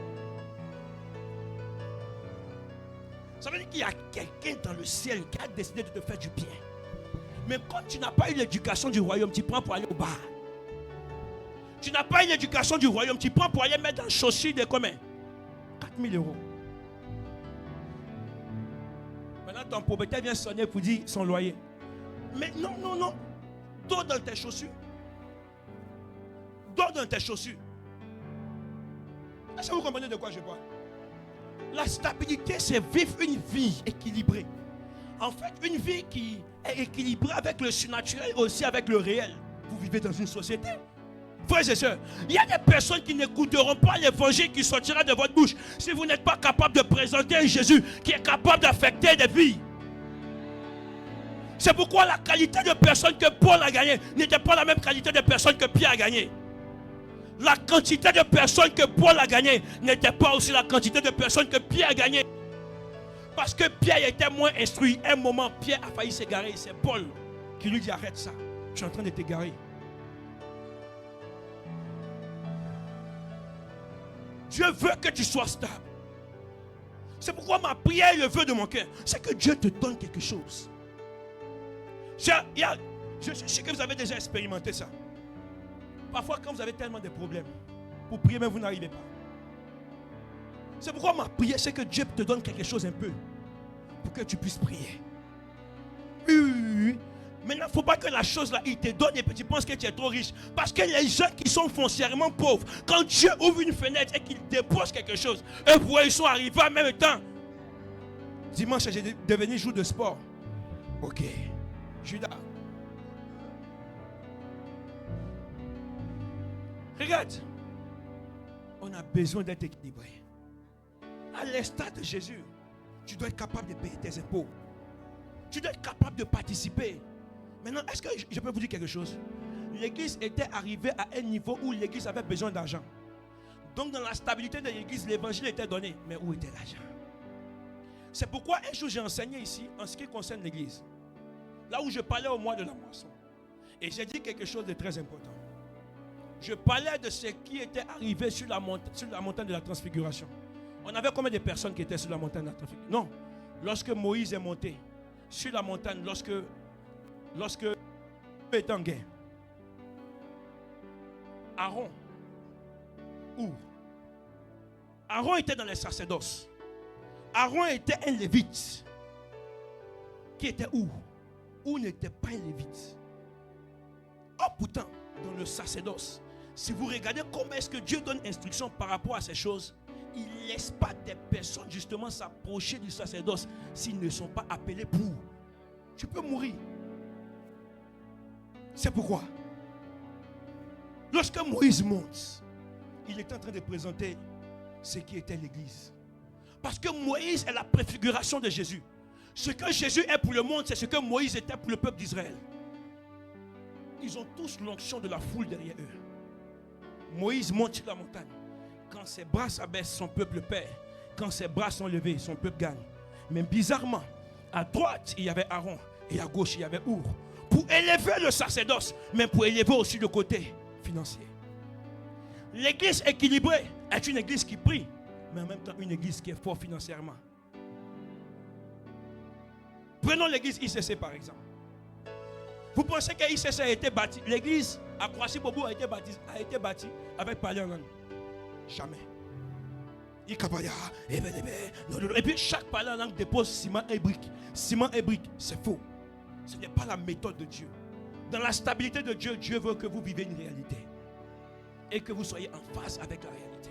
Ça veut dire qu'il y a quelqu'un dans le ciel qui a décidé de te faire du bien. Mais quand tu n'as pas eu l'éducation du royaume, tu prends pour aller au bar. Tu n'as pas eu l'éducation du royaume, tu prends pour aller mettre dans chaussures de combien? 4000 euros. Maintenant, ton propriétaire vient sonner pour dire son loyer. Mais non, non, non. Dors dans tes chaussures. Dors dans tes chaussures. Est-ce que vous comprenez de quoi je parle? La stabilité, c'est vivre une vie équilibrée. En fait, une vie qui est équilibrée avec le surnaturel et aussi avec le réel. Vous vivez dans une société. Frères et sœurs, il y a des personnes qui n'écouteront pas l'évangile qui sortira de votre bouche si vous n'êtes pas capable de présenter un Jésus qui est capable d'affecter des vies. C'est pourquoi la qualité de personnes que Paul a gagné n'était pas la même qualité de personnes que Pierre a gagné. La quantité de personnes que Paul a gagné n'était pas aussi la quantité de personnes que Pierre a gagné. Parce que Pierre était moins instruit. Un moment, Pierre a failli s'égarer. C'est Paul qui lui dit arrête ça. Tu es en train de t'égarer. Dieu veut que tu sois stable. C'est pourquoi ma prière et le vœu de mon cœur, c'est que Dieu te donne quelque chose. Je suis sûr que vous avez déjà expérimenté ça. Parfois, quand vous avez tellement de problèmes, pour prier, même vous n'arrivez pas. C'est pourquoi ma prière, c'est que Dieu te donne quelque chose un peu pour que tu puisses prier. Oui. Maintenant, il ne faut pas que la chose là, il te donne et que tu penses que tu es trop riche. Parce que les gens qui sont foncièrement pauvres, quand Dieu ouvre une fenêtre et qu'il dépose quelque chose, eux, ils sont arrivés en même temps. Dimanche, j'ai devenu jour de sport. Ok. Judas. Regarde. On a besoin d'être équilibré. À l'instar de Jésus, tu dois être capable de payer tes impôts. Tu dois être capable de participer. Maintenant, est-ce que je peux vous dire quelque chose? L'église était arrivée à un niveau où l'église avait besoin d'argent. Donc dans la stabilité de l'église, l'évangile était donné. Mais où était l'argent? C'est pourquoi un jour j'ai enseigné ici en ce qui concerne l'église. Là où je parlais au mois de la moisson. Et j'ai dit quelque chose de très important. Je parlais de ce qui était arrivé sur la montagne de la transfiguration. On avait combien de personnes qui étaient sur la montagne de la transfiguration? Non. Lorsque Moïse est monté sur la montagne, lorsque il était en guerre, Aaron, où? Aaron était dans les sacerdoces. Aaron était un lévite. Qui était où? Où n'était pas un lévite. Oh pourtant, dans le sacerdoce, si vous regardez comment est-ce que Dieu donne instruction par rapport à ces choses, il ne laisse pas des personnes justement s'approcher du sacerdoce s'ils ne sont pas appelés pour. Tu peux mourir. C'est pourquoi, lorsque Moïse monte, il est en train de présenter ce qui était l'église. Parce que Moïse est la préfiguration de Jésus. Ce que Jésus est pour le monde, c'est ce que Moïse était pour le peuple d'Israël. Ils ont tous l'onction de la foule derrière eux. Moïse monte sur la montagne. Quand ses bras s'abaissent, son peuple perd. Quand ses bras sont levés, son peuple gagne. Mais bizarrement, à droite, il y avait Aaron et à gauche, il y avait Our. Pour élever le sacerdoce, mais pour élever aussi le côté financier. L'église équilibrée est une église qui prie, mais en même temps une église qui est forte financièrement. Prenons l'église ICC par exemple. Vous pensez que ICC a été bâti, l'église à Croissy-Bobo a été bâtie avec parler en langue? Jamais. Et puis chaque parler en langue dépose ciment et brique. Ciment et brique, c'est faux. Ce n'est pas la méthode de Dieu. Dans la stabilité de Dieu, Dieu veut que vous viviez une réalité. Et que vous soyez en phase avec la réalité.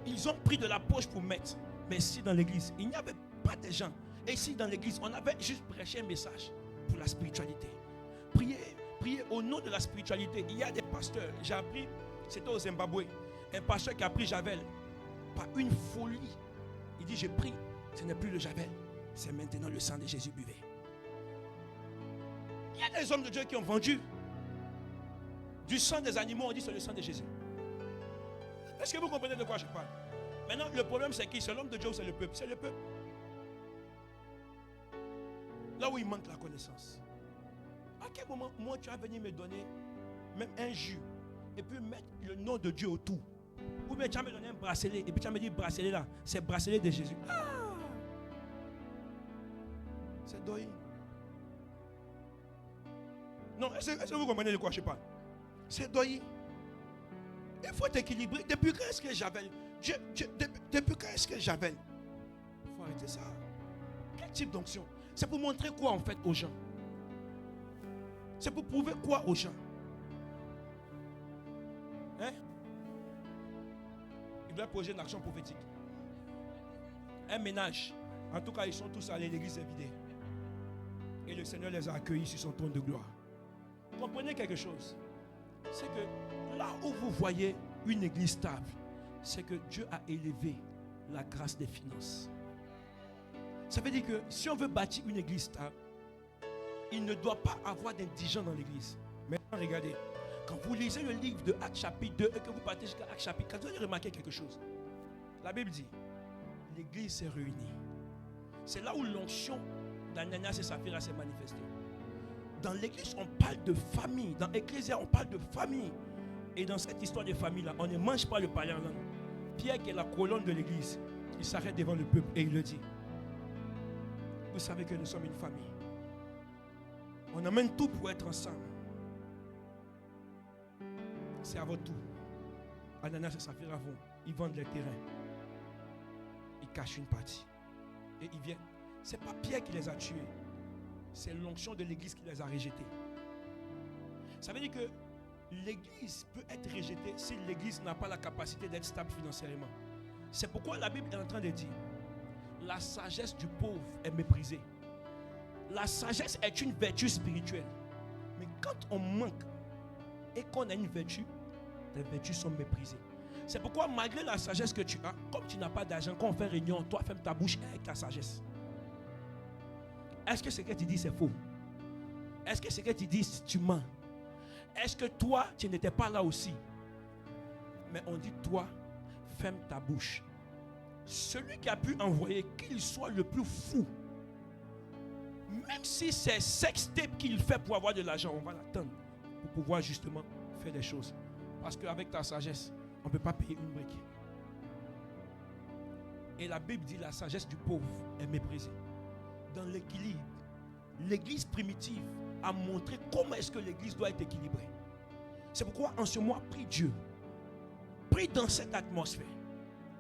Ils ont pris de la poche pour mettre. Mais ici dans l'église, il n'y avait pas de gens. Et ici dans l'église, on avait juste prêché un message pour la spiritualité. Priez au nom de la spiritualité. Il y a des pasteurs. J'ai appris, c'était au Zimbabwe, un pasteur qui a pris Javel. Par une folie. Il dit, je prie. Ce n'est plus le Javel. C'est maintenant le sang de Jésus buvez. Il y a des hommes de Dieu qui ont vendu du sang des animaux. On dit c'est le sang de Jésus. Est-ce que vous comprenez de quoi je parle? Maintenant, le problème c'est qui? C'est l'homme de Dieu ou c'est le peuple? C'est le peuple. Là où il manque la connaissance. À quel moment, moi, tu vas venir me donner même un jus et puis mettre le nom de Dieu autour? Ou bien tu vas me donner un bracelet et puis tu vas me dire bracelet là, c'est bracelet de Jésus. Ah! C'est doyi. Non, est-ce que vous comprenez de quoi je parle? C'est doyi. Il faut t'équilibrer. Depuis quand est-ce que j'avais depuis quand est-ce que j'avais? Il faut arrêter ça. Quel type d'onction? C'est pour montrer quoi en fait aux gens? C'est pour prouver quoi aux gens? Hein? Ils doivent poser une action prophétique. Un ménage. En tout cas, ils sont tous allés, l'église est vidée. Et le Seigneur les a accueillis sur son trône de gloire. Comprenez quelque chose. C'est que là où vous voyez une église stable, c'est que Dieu a élevé la grâce des finances. Ça veut dire que si on veut bâtir une église stable, il ne doit pas avoir d'indigents dans l'église. Maintenant, regardez. Quand vous lisez le livre de Actes chapitre 2 et que vous partez jusqu'à Actes chapitre 4, vous allez remarquer quelque chose. La Bible dit, l'église s'est réunie. C'est là où l'onction d'Ananias et Saphira s'est manifestée. Dans l'église, on parle de famille. Dans l'Ecclésia, on parle de famille. Et dans cette histoire de famille-là, on ne mange pas le parler en langue. Pierre, qui est la colonne de l'église, il s'arrête devant le peuple et il le dit. Vous savez que nous sommes une famille. On amène tout pour être ensemble. C'est à votre tour. Ananias et Saphira vont. Ils vendent les terrains. Ils cachent une partie. Et ils viennent. Ce n'est pas Pierre qui les a tués. C'est l'onction de l'église qui les a rejetés. Ça veut dire que l'église peut être rejetée si l'église n'a pas la capacité d'être stable financièrement. C'est pourquoi la Bible est en train de dire la sagesse du pauvre est méprisée. La sagesse est une vertu spirituelle. Mais quand on manque et qu'on a une vertu, les vertus sont méprisées. C'est pourquoi malgré la sagesse que tu as, comme tu n'as pas d'argent, quand on fait réunion, toi ferme ta bouche avec ta sagesse. Est-ce que ce que tu dis c'est faux? Est-ce que ce que tu dis tu mens? Est-ce que toi tu n'étais pas là aussi? Mais on dit toi ferme ta bouche. Celui qui a pu envoyer, qu'il soit le plus fou, même si c'est sextape qu'il fait pour avoir de l'argent, on va l'attendre pour pouvoir justement faire des choses. Parce qu'avec ta sagesse, on ne peut pas payer une brique. Et la Bible dit la sagesse du pauvre est méprisée. Dans l'équilibre, l'église primitive a montré comment est-ce que l'église doit être équilibrée. C'est pourquoi en ce mois, prie Dieu. Prie dans cette atmosphère.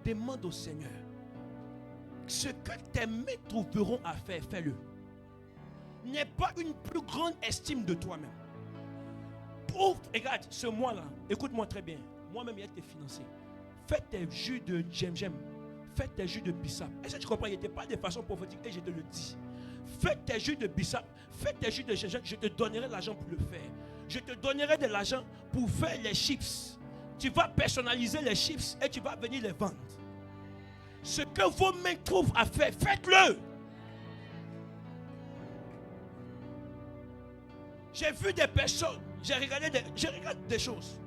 Demande au Seigneur. Ce que tes mains trouveront à faire, fais-le. N'aie pas une plus grande estime de toi-même. Regarde, ce mois-là, écoute-moi très bien. Moi-même, il y a tes financiers. Fais tes jus de djem-djem. Fais tes jus de bissap. Est-ce que tu comprends? Il n'était pas de façon prophétique et je te le dis. Fais tes jus de bissap. Fais tes jus de djem-djem. Je te donnerai l'argent pour le faire. Je te donnerai de l'argent pour faire les chips. Tu vas personnaliser les chips et tu vas venir les vendre. Ce que vos mains trouvent à faire, faites-le. J'ai vu des personnes, je regarde des choses.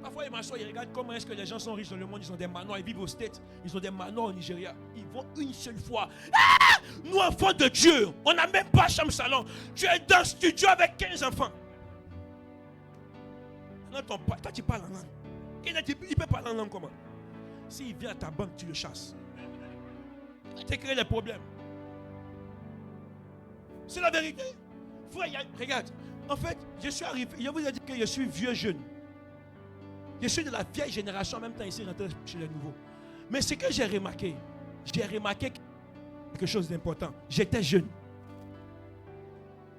Parfois, ils m'assoient, ils regardent comment est-ce que les gens sont riches dans le monde. Ils ont des manoirs, ils vivent aux States. Ils ont des manoirs au Nigeria. Ils vont une seule fois. Ah! Nous, enfants de Dieu, on n'a même pas chambre salon. Tu es dans le studio avec 15 enfants. Non, toi, tu parles en langue. Il peut parler en langue comment? S'il vient à ta banque, tu le chasses. Tu crées des problèmes. C'est la vérité. Frère, regarde. En fait, je suis arrivé. Je vous ai dit que je suis vieux jeune. Je suis de la vieille génération en même temps ici rentré chez les nouveaux. Mais ce que j'ai remarqué quelque chose d'important. J'étais jeune.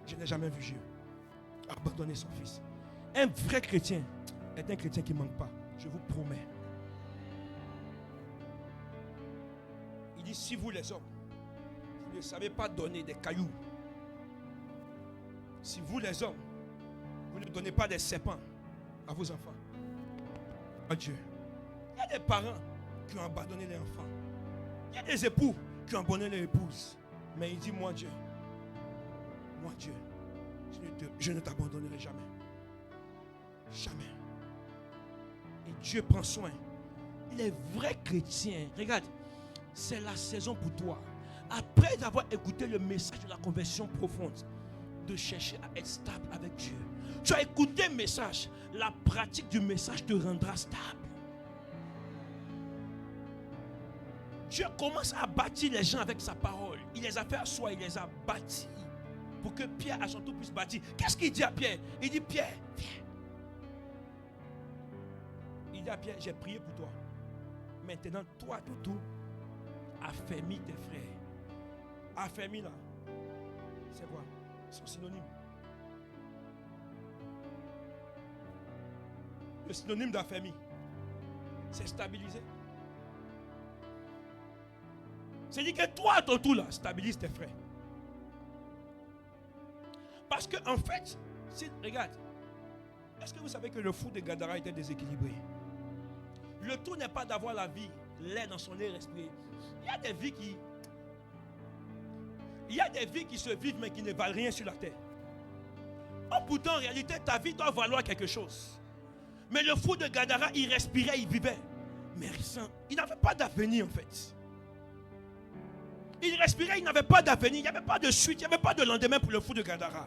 Je n'ai jamais vu Dieu abandonner son fils. Un vrai chrétien est un chrétien qui ne manque pas. Je vous promets. Il dit, si vous les hommes, vous ne savez pas donner des cailloux. Si vous les hommes, vous ne donnez pas des serpents à vos enfants. Oh Dieu. Il y a des parents qui ont abandonné les enfants. Il y a des époux qui ont abandonné les épouses. Mais il dit, moi Dieu, je ne t'abandonnerai jamais. Jamais. Et Dieu prend soin. Les vrais chrétiens, regarde, c'est la saison pour toi. Après avoir écouté le message de la conversion profonde, de chercher à être stable avec Dieu. Tu as écouté le message, la pratique du message te rendra stable. Dieu commence à bâtir les gens avec sa parole. Il les a fait asseoir, il les a bâtis pour que Pierre à son tour puisse bâtir. Qu'est-ce qu'il dit à Pierre? Il dit, Pierre, viens. Il dit à Pierre, j'ai prié pour toi. Maintenant, toi, tout, affermis tes frères. Affermis là, c'est quoi? Son synonyme. Le synonyme d'affermi, c'est stabiliser. C'est-à-dire que toi, à ton tour là, stabilise tes frères. Parce que en fait, regarde, est-ce que vous savez que le fou de Gadara était déséquilibré? Le tout n'est pas d'avoir la vie, l'air dans son nez respirer. Il y a des vies qui se vivent mais qui ne valent rien sur la terre. Oh, pourtant, en réalité, ta vie doit valoir quelque chose. Mais le fou de Gadara, il respirait, il vivait. Mais il n'avait pas d'avenir en fait. Il respirait, il n'avait pas d'avenir. Il n'y avait pas de suite, il n'y avait pas de lendemain pour le fou de Gadara.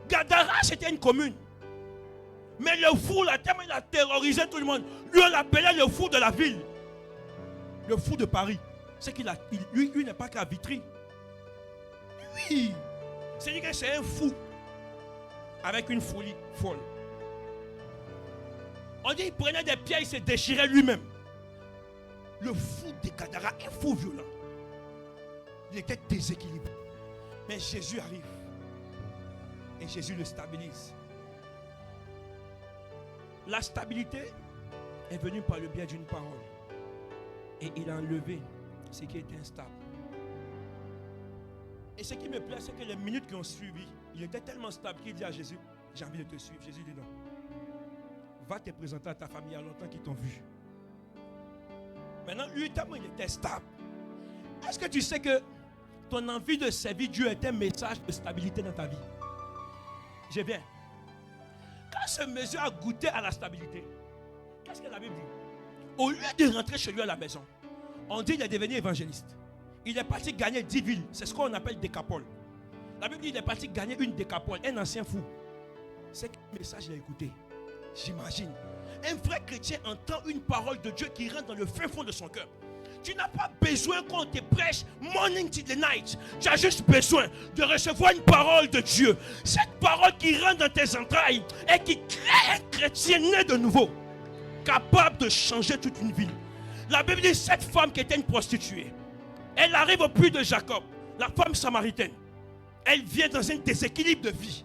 Gadara, c'était une commune. Mais le fou, là, tellement il a terrorisé tout le monde. Lui, on l'appelait le fou de la ville. Le fou de Paris. C'est qu'il a, lui n'est pas qu'à Vitry. Oui. C'est-à-dire que c'est un fou. Avec une folie folle. On dit qu'il prenait des pierres, il se déchirait lui-même. Le fou de Gadara, un fou violent. Il était déséquilibré. Mais Jésus arrive. Et Jésus le stabilise. La stabilité est venue par le biais d'une parole. Et il a enlevé ce qui était instable. Et ce qui me plaît, c'est que les minutes qui ont suivi, il était tellement stable qu'il dit à Jésus, j'ai envie de te suivre. Jésus dit non. Va te présenter à ta famille, il y a longtemps qu'ils t'ont vu. Maintenant, lui, tellement il était stable. Est-ce que tu sais que ton envie de servir Dieu est un message de stabilité dans ta vie? Je viens. Quand ce monsieur a goûté à la stabilité, qu'est-ce que la Bible dit? Au lieu de rentrer chez lui à la maison, on dit qu'il est devenu évangéliste. Il est parti gagner 10 villes. C'est ce qu'on appelle décapole. La Bible dit qu'il est parti gagner une décapole, un ancien fou. C'est quel message il a écouté? J'imagine. Un vrai chrétien entend une parole de Dieu qui rentre dans le fin fond de son cœur. Tu n'as pas besoin qu'on te prêche morning to the night. Tu as juste besoin de recevoir une parole de Dieu. Cette parole qui rentre dans tes entrailles et qui crée un chrétien né de nouveau, capable de changer toute une ville. La Bible dit cette femme qui était une prostituée, elle arrive au puits de Jacob, la femme samaritaine. Elle vient dans un déséquilibre de vie.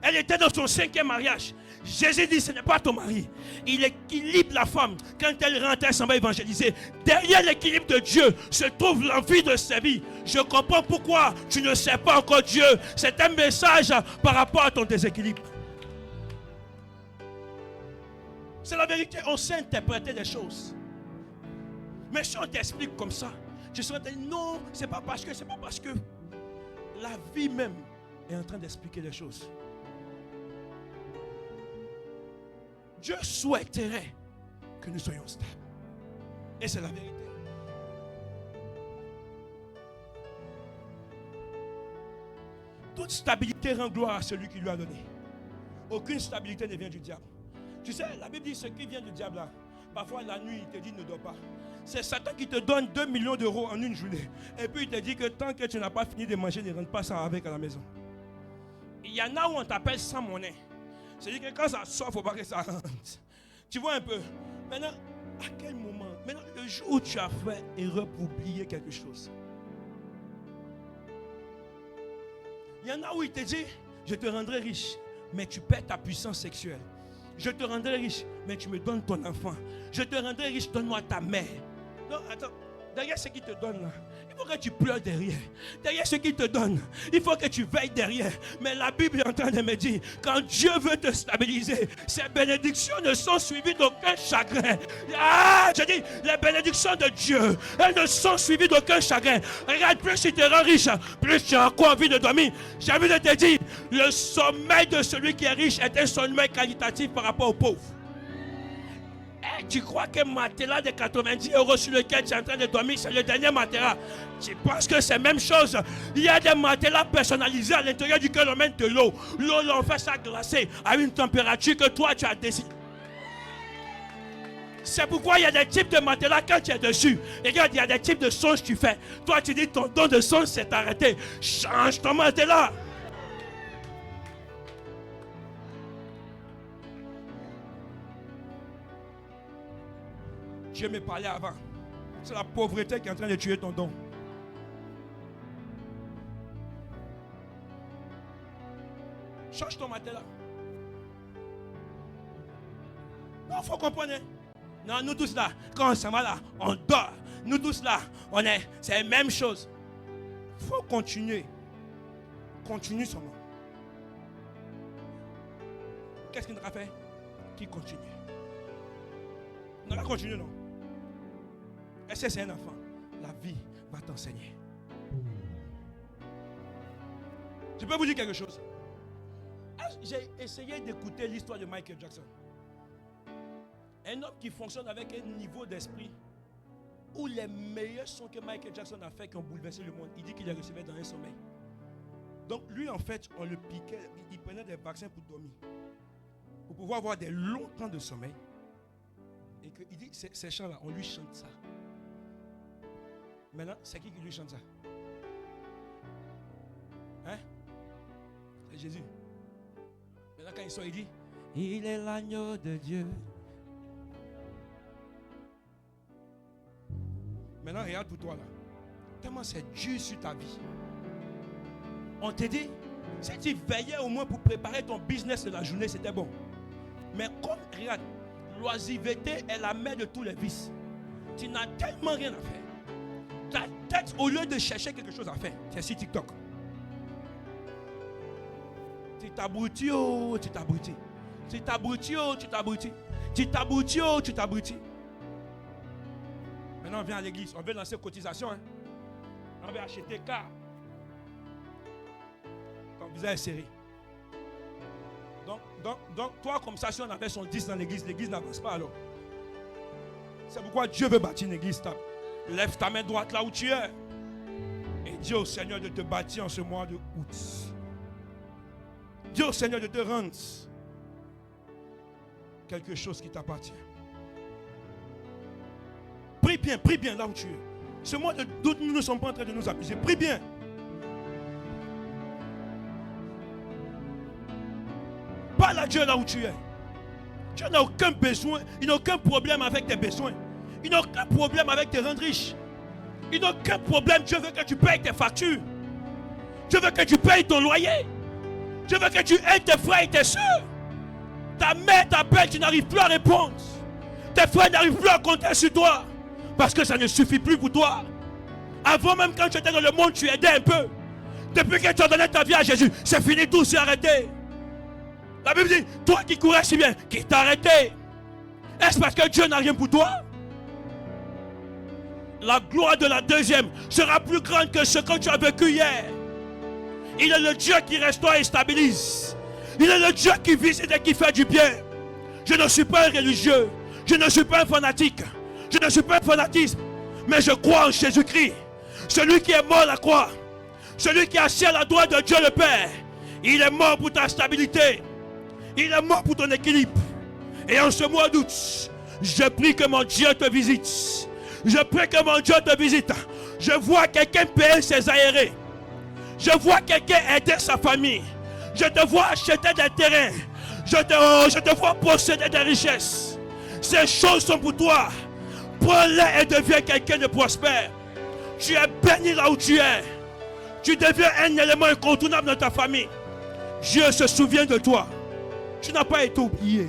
Elle était dans son 5e mariage. Jésus dit, ce n'est pas ton mari. Il équilibre la femme. Quand elle rentre, elle s'en va évangéliser. Derrière l'équilibre de Dieu se trouve l'envie de servir. Je comprends pourquoi tu ne sais pas encore Dieu. C'est un message par rapport à ton déséquilibre. C'est la vérité. On sait interpréter les choses. Mais si on t'explique comme ça, tu seras dit non, c'est pas parce que la vie même est en train d'expliquer les choses. Dieu souhaiterait que nous soyons stables. Et c'est la vérité. Toute stabilité rend gloire à celui qui lui a donné. Aucune stabilité ne vient du diable. Tu sais, la Bible dit ce qui vient du diable là. Parfois la nuit, il te dit ne dors pas. C'est Satan qui te donne 2 millions d'euros en une journée. Et puis il te dit que tant que tu n'as pas fini de manger, ne rentre pas ça avec à la maison. Il y en a où on t'appelle sans monnaie. C'est-à-dire que quand ça sort, il ne faut pas que ça rentre. Tu vois un peu. Maintenant, à quel moment? Maintenant, le jour où tu as fait erreur pour oublier quelque chose. Il y en a où il te dit, je te rendrai riche, mais tu perds ta puissance sexuelle. Je te rendrai riche, mais tu me donnes ton enfant. Je te rendrai riche, donne-moi ta mère. Non, attends. Derrière ce qu'il te donne là, il faut que tu pleures derrière. Derrière ce qu'il te donne, il faut que tu veilles derrière. Mais la Bible est en train de me dire, quand Dieu veut te stabiliser, ces bénédictions ne sont suivies d'aucun chagrin. Ah, je dis, les bénédictions de Dieu, elles ne sont suivies d'aucun chagrin. Regarde, plus il te rend riche, plus tu as encore envie de dormir. J'ai envie de te dire, le sommeil de celui qui est riche est un sommeil qualitatif par rapport aux pauvres. Tu crois que matelas de 90 € sur lequel tu es en train de dormir, c'est le dernier matelas? Tu penses que c'est la même chose? Il y a des matelas personnalisés à l'intérieur duquel on met de l'eau. L'eau, on fait ça glacer à une température que toi tu as décidé. C'est pourquoi il y a des types de matelas quand tu es dessus. Et regarde, il y a des types de songes que tu fais. Toi tu dis ton don de songe s'est arrêté. Change ton matelas. Dieu me parlait avant. C'est la pauvreté qui est en train de tuer ton don. Change ton matelas. Non, il faut comprendre. Non, nous tous là, quand on s'en va là, on dort. Nous tous là, c'est la même chose. Il faut continuer. Continue seulement. Qu'est-ce qu'il nous a fait? Qui continue? On va continuer, non? Est-ce que c'est un enfant? La vie va t'enseigner. Je peux vous dire quelque chose. J'ai essayé d'écouter l'histoire de Michael Jackson. Un homme qui fonctionne avec un niveau d'esprit où les meilleurs sons que Michael Jackson a fait qui ont bouleversé le monde, il dit qu'il les recevait dans un sommeil. Donc lui en fait, on le piquait, il prenait des vaccins pour dormir. Pour pouvoir avoir des longs temps de sommeil. Et qu'il dit, ces chants-là, on lui chante ça. Maintenant, c'est qui lui chante ça? Hein? C'est Jésus. Maintenant, quand il sort, il dit, il est l'agneau de Dieu. Maintenant, regarde pour toi là. Tellement c'est dur sur ta vie. On te dit, si tu veillais au moins pour préparer ton business de la journée, c'était bon. Mais comme, regarde, l'oisiveté est la mère de tous les vices. Tu n'as tellement rien à faire. Ta tête, au lieu de chercher quelque chose à faire, c'est sur TikTok. Tu t'abrutis, oh, tu t'abrutis. Tu t'abrutis, oh, tu t'abrutis. Tu t'abrutis, oh, tu t'abrutis. Maintenant, on vient à l'église. On veut lancer cotisation. Hein? On veut acheter car. Ton visage est serré. Donc, toi, comme ça, si on avait son 10 dans l'église n'avance pas alors. C'est pourquoi Dieu veut bâtir une église stable. Lève ta main droite là où tu es. Et dis au Seigneur de te bâtir en ce mois de août. Dis au Seigneur de te rendre quelque chose qui t'appartient. Prie bien là où tu es. Ce mois d'août, nous ne sommes pas en train de nous amuser. Prie bien. Parle à Dieu là où tu es. Dieu n'a aucun besoin, il n'a aucun problème avec tes besoins. Il n'a aucun problème avec te rendre riche. Il n'a aucun problème. Dieu veut que tu payes tes factures. Dieu veut que tu payes ton loyer. Dieu veut que tu aides tes frères et tes soeurs. Ta mère t'appelle, tu n'arrives plus à répondre. Tes frères n'arrivent plus à compter sur toi. Parce que ça ne suffit plus pour toi. Avant même quand tu étais dans le monde, tu aidais un peu. Depuis que tu as donné ta vie à Jésus, c'est fini, tout s'est arrêté. La Bible dit, toi qui courais si bien, qui t'a arrêté? Est-ce parce que Dieu n'a rien pour toi? La gloire de la deuxième sera plus grande que ce que tu as vécu hier. Il est le Dieu qui restaure et stabilise. Il est le Dieu qui visite et qui fait du bien. Je ne suis pas un religieux. Je ne suis pas un fanatique. Je ne suis pas un fanatisme. Mais je crois en Jésus-Christ. Celui qui est mort à la croix. Celui qui est assis à la droite de Dieu le Père. Il est mort pour ta stabilité. Il est mort pour ton équilibre. Et en ce mois d'août, je prie que mon Dieu te visite. Je prie que mon Dieu te visite. Je vois quelqu'un payer ses aérés. Je vois quelqu'un aider sa famille. Je te vois acheter des terrains. Je te vois posséder des richesses. Ces choses sont pour toi. Prends-les et deviens quelqu'un de prospère. Tu es béni là où tu es. Tu deviens un élément incontournable dans ta famille. Dieu se souvient de toi. Tu n'as pas été oublié.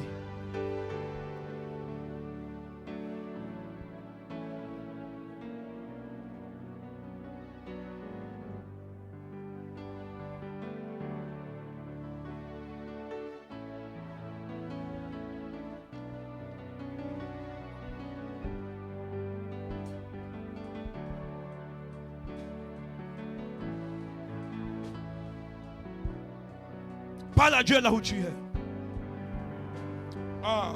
Parle à Dieu là où tu es. Ah.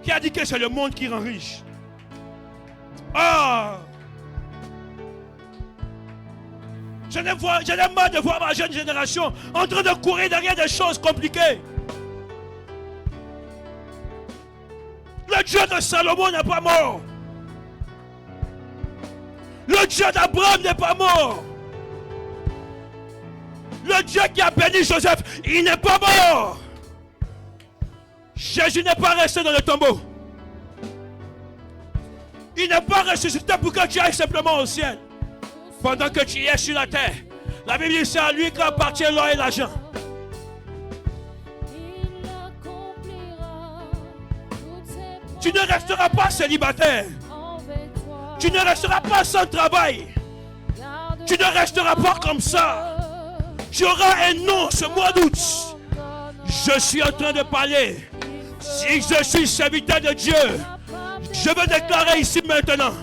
Qui a dit que c'est le monde qui rend riche? Ah. Je n'ai marre de voir ma jeune génération en train de courir derrière des choses compliquées. Le Dieu de Salomon n'est pas mort. Le Dieu d'Abraham n'est pas mort. Le Dieu qui a béni Joseph, il n'est pas mort. Jésus n'est pas resté dans le tombeau. Il n'est pas ressuscité pour que tu ailles simplement au ciel. Pendant que tu es sur la terre, la Bible dit c'est à lui qu'appartient l'or et l'argent. Tu ne resteras pas célibataire. Tu ne resteras pas sans travail. Tu ne resteras pas comme ça. Tu auras un nom ce mois d'août. Je suis en train de parler. Si je suis serviteur de Dieu, je veux déclarer ici maintenant.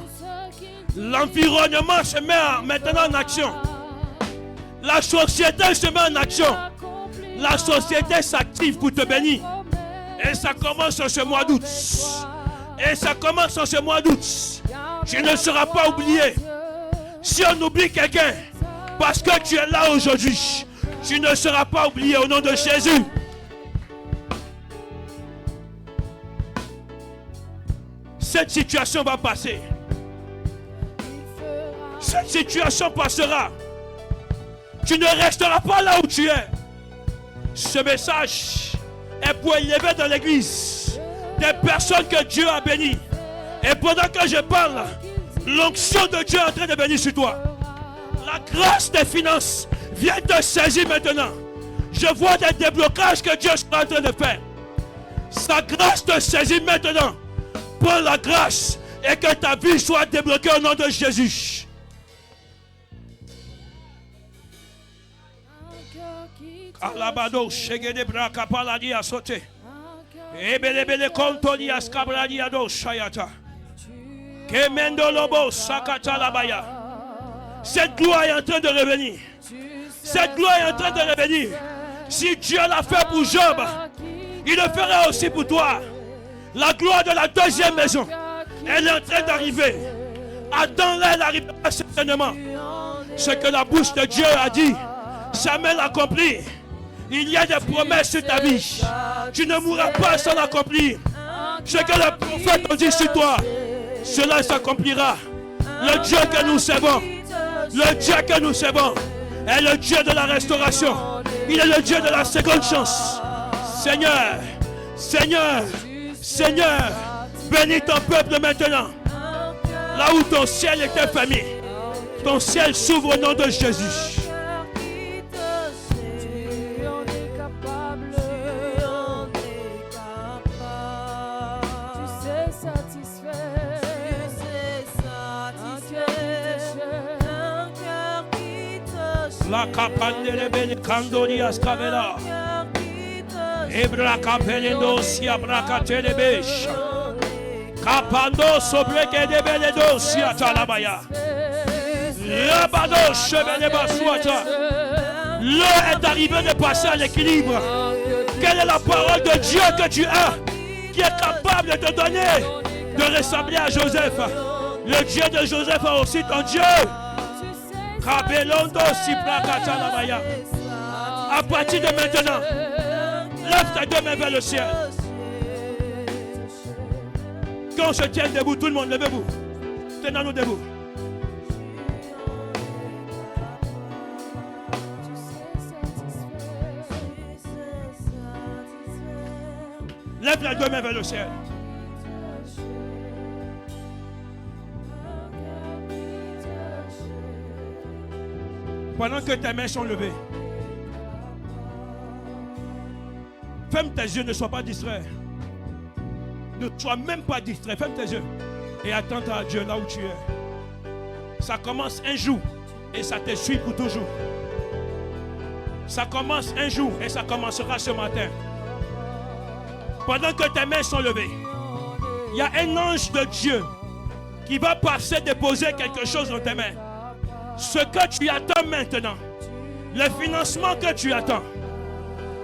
L'environnement se met maintenant en action. La société se met en action. La société s'active pour te bénir. Et ça commence en ce mois d'août. Et ça commence en ce mois d'août. Tu ne seras pas oublié. Si on oublie quelqu'un, parce que tu es là aujourd'hui, tu ne seras pas oublié au nom de Jésus. Cette situation va passer. Cette situation passera. Tu ne resteras pas là où tu es. Ce message est pour élever dans l'église des personnes que Dieu a bénies. Et pendant que je parle, l'onction de Dieu est en train de venir sur toi. La grâce des finances vient te saisir maintenant. Je vois des déblocages que Dieu est en train de faire. Sa grâce te saisit maintenant. Prends la grâce et que ta vie soit débloquée au nom de Jésus. Alabado, Shegede Braka Paladi a sauté. Ebelebele Kontoni Askabradi Ado Shayata. Kemendo Lobo Sakata Labaya. Cette gloire est en train de revenir. Cette gloire est en train de revenir. Si Dieu l'a fait pour Job, il le fera aussi pour toi. La gloire de la deuxième maison, elle est en train d'arriver. Attends-la, elle arrivera certainement. Ce que la bouche de Dieu a dit, Samuel accomplit. Il y a des promesses sur ta vie. Tu ne mourras pas sans l'accomplir. Ce que le prophète a dit sur toi, cela s'accomplira. Le Dieu que nous servons, le Dieu que nous servons, est le Dieu de la restauration. Il est le Dieu de la seconde chance. Seigneur, Seigneur, Seigneur, bénis ton peuple maintenant. Là où ton ciel était fermé, ton ciel s'ouvre au nom de Jésus. La capandele bene candori ascavela. Ebra capelendo si abraca telebesh. Capando sobre que de bene dosi atalabaya. Labado chevele baswata. L'heure est arrivée de passer à l'équilibre. Quelle est la parole de Dieu que tu as qui est capable de te donner de ressembler à Joseph? Le Dieu de Joseph est aussi ton Dieu. À partir de maintenant, lève tes deux mains vers le ciel. Quand on se tient debout, tout le monde, levez-vous. Tenons-nous debout. Lève les deux mains vers le ciel. Pendant que tes mains sont levées, ferme tes yeux, ne sois pas distrait. Ne sois même pas distrait, ferme tes yeux et attends à Dieu là où tu es. Ça commence un jour et ça te suit pour toujours. Ça commence un jour et ça commencera ce matin. Pendant que tes mains sont levées, il y a un ange de Dieu qui va passer déposer quelque chose dans tes mains. Ce que tu attends maintenant, le financement que tu attends,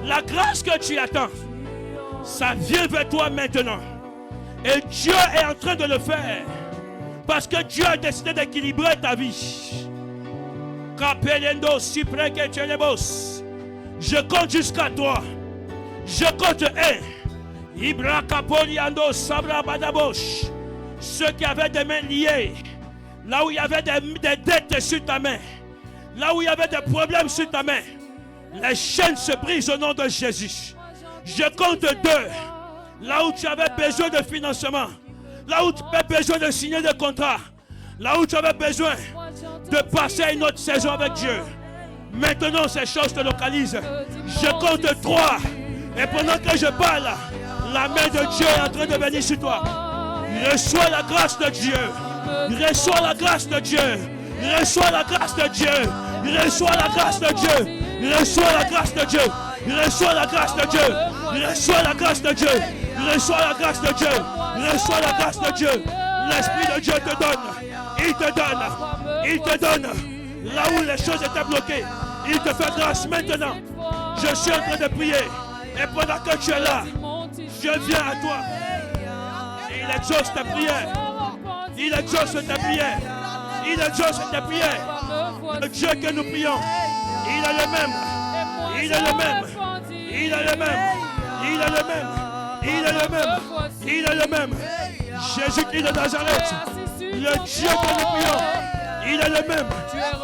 la grâce que tu attends, ça vient vers toi maintenant. Et Dieu est en train de le faire. Parce que Dieu a décidé d'équilibrer ta vie. Je compte jusqu'à toi. Je compte un. Ceux qui avaient des mains liées, là où il y avait des dettes sur ta main, là où il y avait des problèmes sur ta main, les chaînes se brisent au nom de Jésus. Je compte deux. Là où tu avais besoin de financement, là où tu avais besoin de signer des contrats, là où tu avais besoin de passer une autre saison avec Dieu. Maintenant, ces choses te localisent. Je compte trois. Et pendant que je parle, la main de Dieu est en train de venir sur toi. Reçois la grâce de Dieu. Reçois la grâce de Dieu. Reçois la grâce de Dieu. Reçois la grâce de Dieu. Reçois la grâce de Dieu. Reçois la grâce de Dieu. Reçois la grâce de Dieu. Reçois la grâce de Dieu. Reçois la grâce de Dieu. L'Esprit de Dieu te donne. Il te donne. Il te donne. Là où les choses étaient bloquées, il te fait grâce maintenant. Je suis en train de prier. Et pendant que tu es là, je viens à toi. Et il exauce tes prières. Il exauce tes prières. Il exauce tes prières. Le Dieu que nous prions, il est le même. Il est le même. Il est le même. Il est le même. Il est le même. Il est le même. Jésus-Christ de Nazareth, le Dieu que nous prions, il est le même.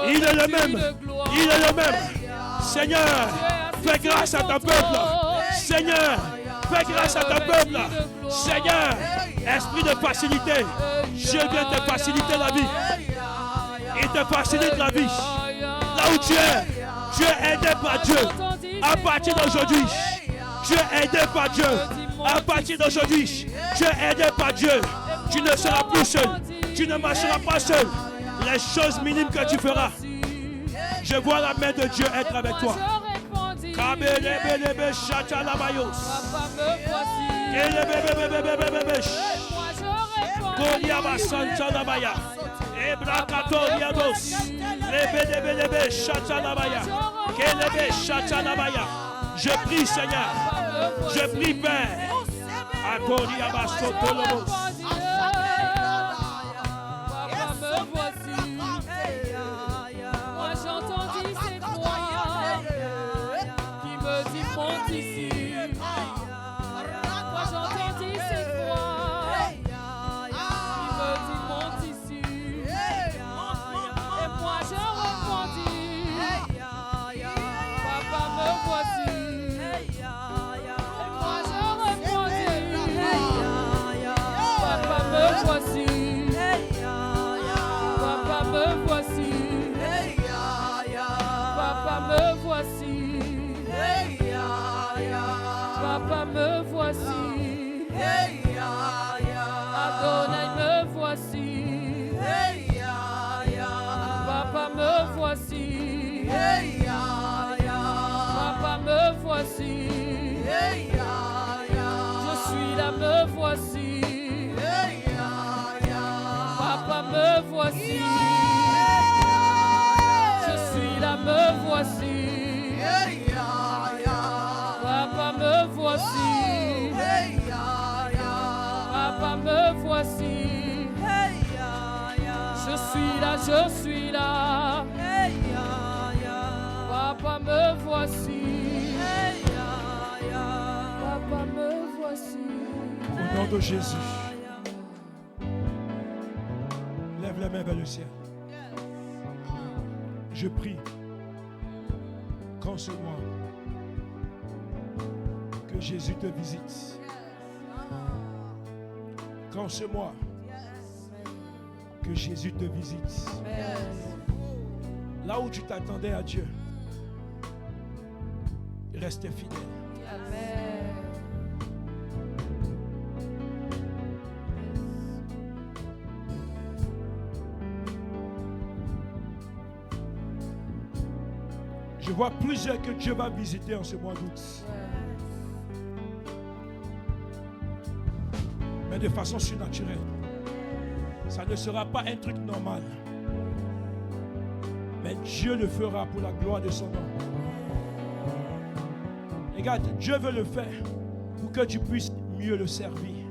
Il est le même. Il est le même. Seigneur, fais grâce à ton peuple. Seigneur, fais grâce à ton peuple. Seigneur, esprit de facilité, Dieu vient te faciliter la vie. Il te facilite la vie. Là où tu es aidé par Dieu. À partir d'aujourd'hui, tu es aidé par Dieu. À partir d'aujourd'hui, tu es aidé par Dieu. Tu ne seras plus seul. Tu ne marcheras pas seul. Les choses minimes que tu feras, je vois la main de Dieu être avec toi. Je prie, Seigneur. Je prie, Père. Moi j'entends ces voix qui me disent monte ici. Moi j'entends ces voix qui me disent monte ici. Et moi je répondis, papa me voici. Et moi je répondis, papa me voici. Papa me voici. Papa me voici. Papa me voici. Adonai me voici. Papa me voici. Papa me voici. Je suis là, me voici. Papa me voici. Je suis là, me voici. Papa me me voici. Je suis là, je suis là. Papa, me voici. Papa, me voici. Au nom de Jésus. Lève la main vers le ciel. Je prie qu'en ce mois, que Jésus te visite. Qu'en ce mois, que Jésus te visite. Là où tu t'attendais à Dieu, reste fidèle. Amen. Je vois plusieurs que Dieu va visiter en ce mois d'août. Mais de façon surnaturelle. Ça ne sera pas un truc normal. Mais Dieu le fera pour la gloire de son nom. Regarde, Dieu veut le faire pour que tu puisses mieux le servir.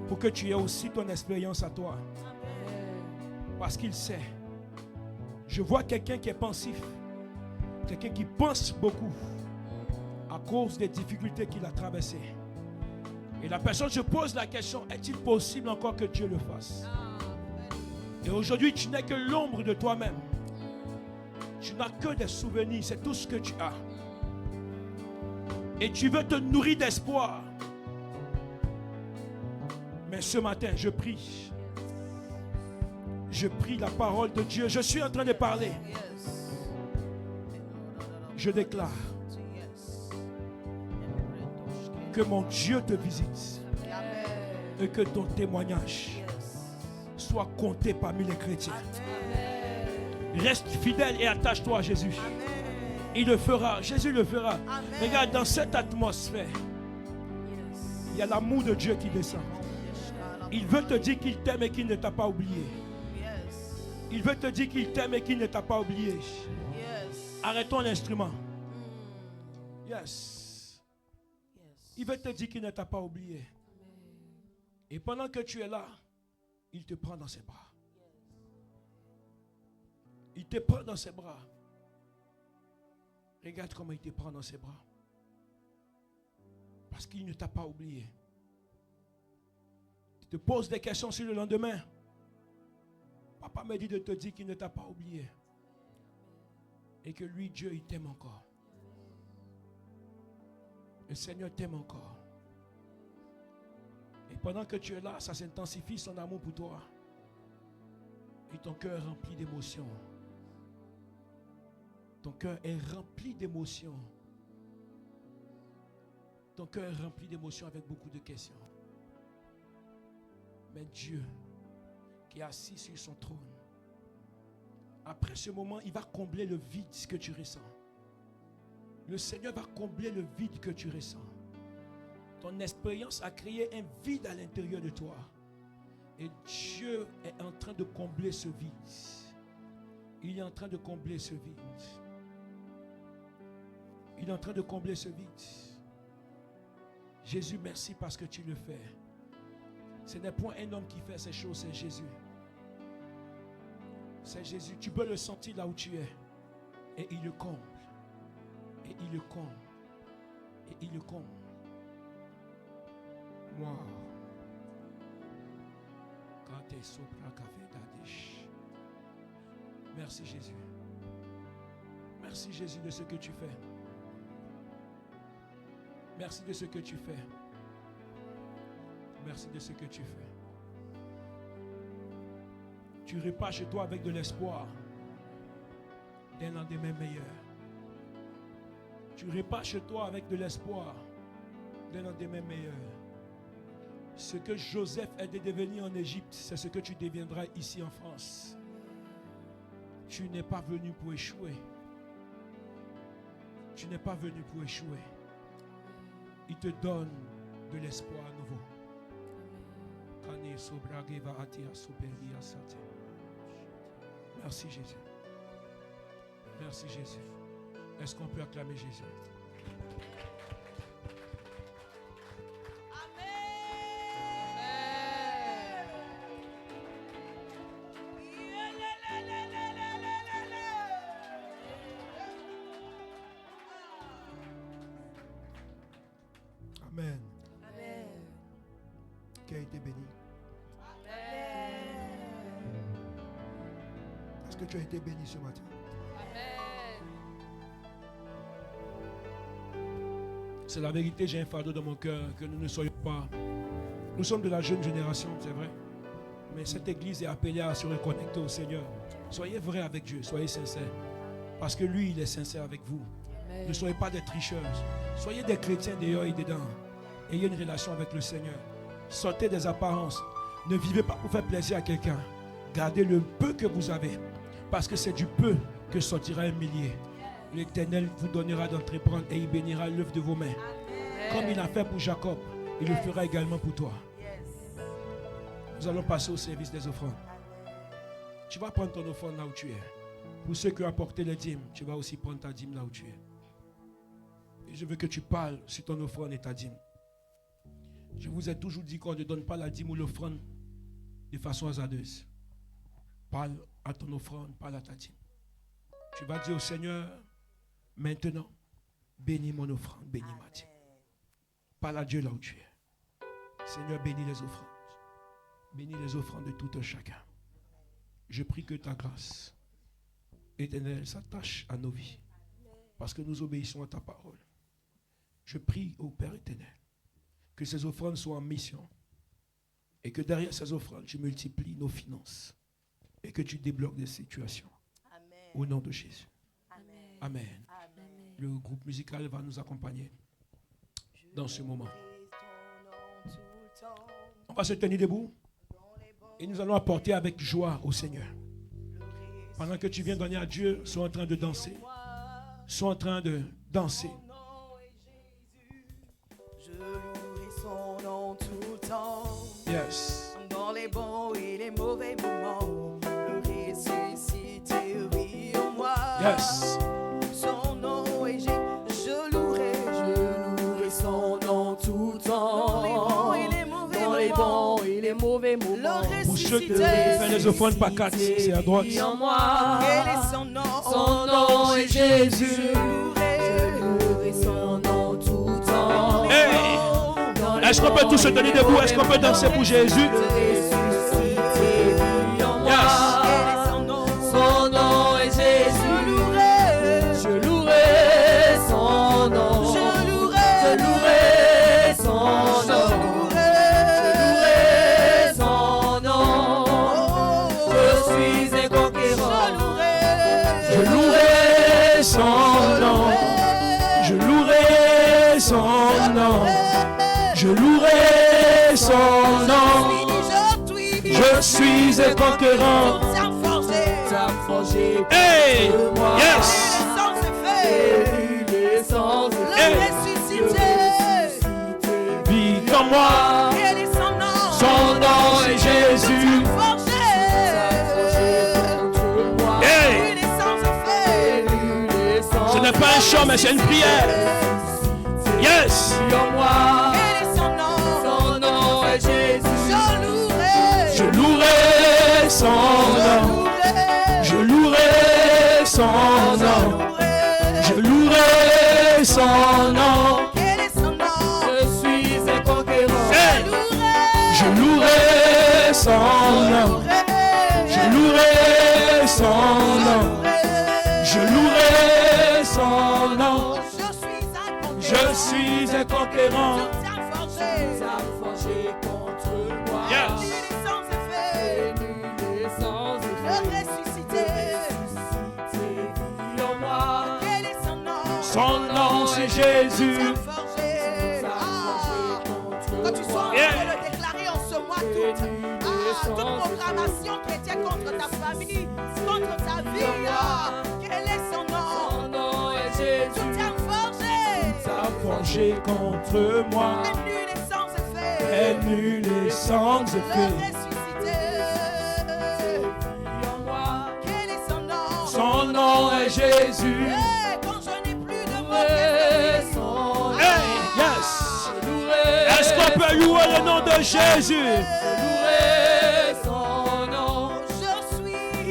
Pour que tu aies aussi ton expérience à toi. Parce qu'il sait. Je vois quelqu'un qui est pensif. Quelqu'un qui pense beaucoup à cause des difficultés qu'il a traversées. Et la personne se pose la question, est-il possible encore que Dieu le fasse? Et aujourd'hui, tu n'es que l'ombre de toi-même. Tu n'as que des souvenirs, c'est tout ce que tu as. Et tu veux te nourrir d'espoir. Mais ce matin, je prie. Je prie la parole de Dieu. Je suis en train de parler. Je déclare que mon Dieu te visite et que ton témoignage soit compté parmi les chrétiens. Reste fidèle et attache-toi à Jésus. Il le fera, Jésus le fera. Regarde, dans cette atmosphère, il y a l'amour de Dieu qui descend. Il veut te dire qu'il t'aime et qu'il ne t'a pas oublié. Il veut te dire qu'il t'aime et qu'il ne t'a pas oublié. Arrêtons l'instrument. Yes. Il veut te dire qu'il ne t'a pas oublié. Et pendant que tu es là, il te prend dans ses bras. Il te prend dans ses bras. Regarde comment il te prend dans ses bras. Parce qu'il ne t'a pas oublié. Il te pose des questions sur le lendemain. Papa me dit de te dire qu'il ne t'a pas oublié. Et que lui, Dieu, il t'aime encore. Le Seigneur t'aime encore. Et pendant que tu es là, ça s'intensifie son amour pour toi. Et ton cœur est rempli d'émotions. Ton cœur est rempli d'émotions. Ton cœur est rempli d'émotions avec beaucoup de questions. Mais Dieu, qui est assis sur son trône, après ce moment, il va combler le vide que tu ressens. Le Seigneur va combler le vide que tu ressens. Ton expérience a créé un vide à l'intérieur de toi. Et Dieu est en train de combler ce vide. Il est en train de combler ce vide. Il est en train de combler ce vide. Jésus, merci parce que tu le fais. Ce n'est point un homme qui fait ces choses, c'est Jésus. C'est Jésus. Tu peux le sentir là où tu es. Et il le comble. Et il le comble. Et il le comble. Wow. Merci Jésus. Merci Jésus de ce que tu fais. Merci de ce que tu fais. Merci de ce que tu fais. Tu repars chez toi avec de l'espoir d'un lendemain meilleur. Tu repars chez toi avec de l'espoir d'un lendemain meilleur. Ce que Joseph est devenu en Égypte, c'est ce que tu deviendras ici en France. Tu n'es pas venu pour échouer. Tu n'es pas venu pour échouer. Il te donne de l'espoir à nouveau. Merci Jésus. Merci Jésus. Est-ce qu'on peut acclamer Jésus? Amen. Amen. Qui a été béni? Est-ce que tu as été béni ce matin? C'est la vérité, j'ai un fardeau dans mon cœur que nous ne soyons pas. Nous sommes de la jeune génération, c'est vrai. Mais cette église est appelée à se reconnecter au Seigneur. Soyez vrais avec Dieu, soyez sincères. Parce que lui, il est sincère avec vous. Ne soyez pas des tricheuses. Soyez des chrétiens dehors et dedans. Ayez une relation avec le Seigneur. Sortez des apparences. Ne vivez pas pour faire plaisir à quelqu'un. Gardez le peu que vous avez. Parce que c'est du peu que sortira un millier. L'Éternel vous donnera d'entreprendre et il bénira l'œuvre de vos mains. Comme il a fait pour Jacob, il le fera également pour toi. Nous allons passer au service des offrandes. Tu vas prendre ton offrande là où tu es. Pour ceux qui ont apporté les dîmes, tu vas aussi prendre ta dîme là où tu es. Et je veux que tu parles sur ton offrande et ta dîme. Je vous ai toujours dit qu'on ne donne pas la dîme ou l'offrande de façon hasardeuse. Parle à ton offrande, parle à ta dîme. Tu vas dire au Seigneur, maintenant, bénis mon offrande, bénis ma dîme. Parle à Dieu là où tu es. Seigneur, bénis les offrandes. Bénis les offrandes de tout un chacun. Je prie que ta grâce éternelle s'attache à nos vies. Parce que nous obéissons à ta parole. Je prie au Père éternel que ces offrandes soient en mission. Et que derrière ces offrandes, tu multiplies nos finances. Et que tu débloques des situations. Amen. Au nom de Jésus. Amen. Amen. Amen. Le groupe musical va nous accompagner dans ce moment. On va se tenir debout. Et nous allons apporter avec joie au Seigneur. Pendant que tu viens donner à Dieu, sois en train de danser. Sois en train de danser. Je louerai son nom tout le temps. Yes. Dans les bons et les mauvais moments, le ressuscité vit en moi. Yes. Son nom et je louerai son nom tout le temps. Dans les bons et les mauvais moments. Dans les bons et les mauvais moments. Pour ceux qui font les offrandes par quatre, c'est à droite. En moi. Quel est son nom est Jésus. Je louerai son nom tout le temps. Hey. Est-ce qu'on peut tous se tenir debout? Est-ce qu'on peut danser pour Jésus? Yes. Son nom est Jésus. Je louerai son nom. Je louerai son nom. Je louerai son nom. Je suis un conquérant. Je louerai son nom. Je louerai son nom. Je louerai son nom. Je suis un conquérant. Hey! Yes! Vis comme moi. Son nom est Jésus. Hey! Ce n'est pas un chant, mais c'est une prière. Yes! Son nom est Jésus. Je louerai son nom. Je louerai son nom. Je louerai son nom. Je suis un conquérant. Hey! Je louerai son nom. Je louerai son nom. Je louerai son nom. Je suis un conquérant. Yes. Son nom c'est Jésus. Quand tu sois en train de le déclarer en ce mois d'août, toute programmation chrétienne contre ta famille, contre ta vie, quel est son nom? Son nom est Jésus. Tout est Forgé contre moi. nul et sans effet. Et nul et sans Le effet. ressuscité. Quel est son nom? Son nom est Jésus. Hey, quand je n'ai plus de mots, Son nom. Hey, yes. Louer Est-ce qu'on peut louer le nom de Jésus? son nom.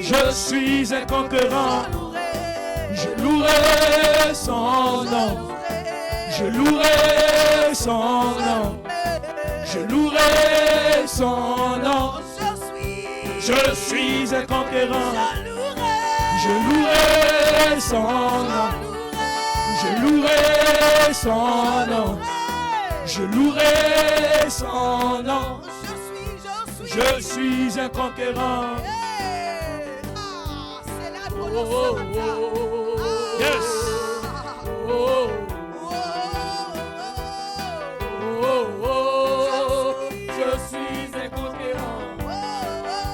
je suis un conquérant. je louerai Je louerai son nom. Je louerai son nom. Je louerai son nom. Je suis un conquérant. Je louerai son nom. Je louerai son nom. Je louerai son nom. Je suis un conquérant. Yes. Je suis un conquérant.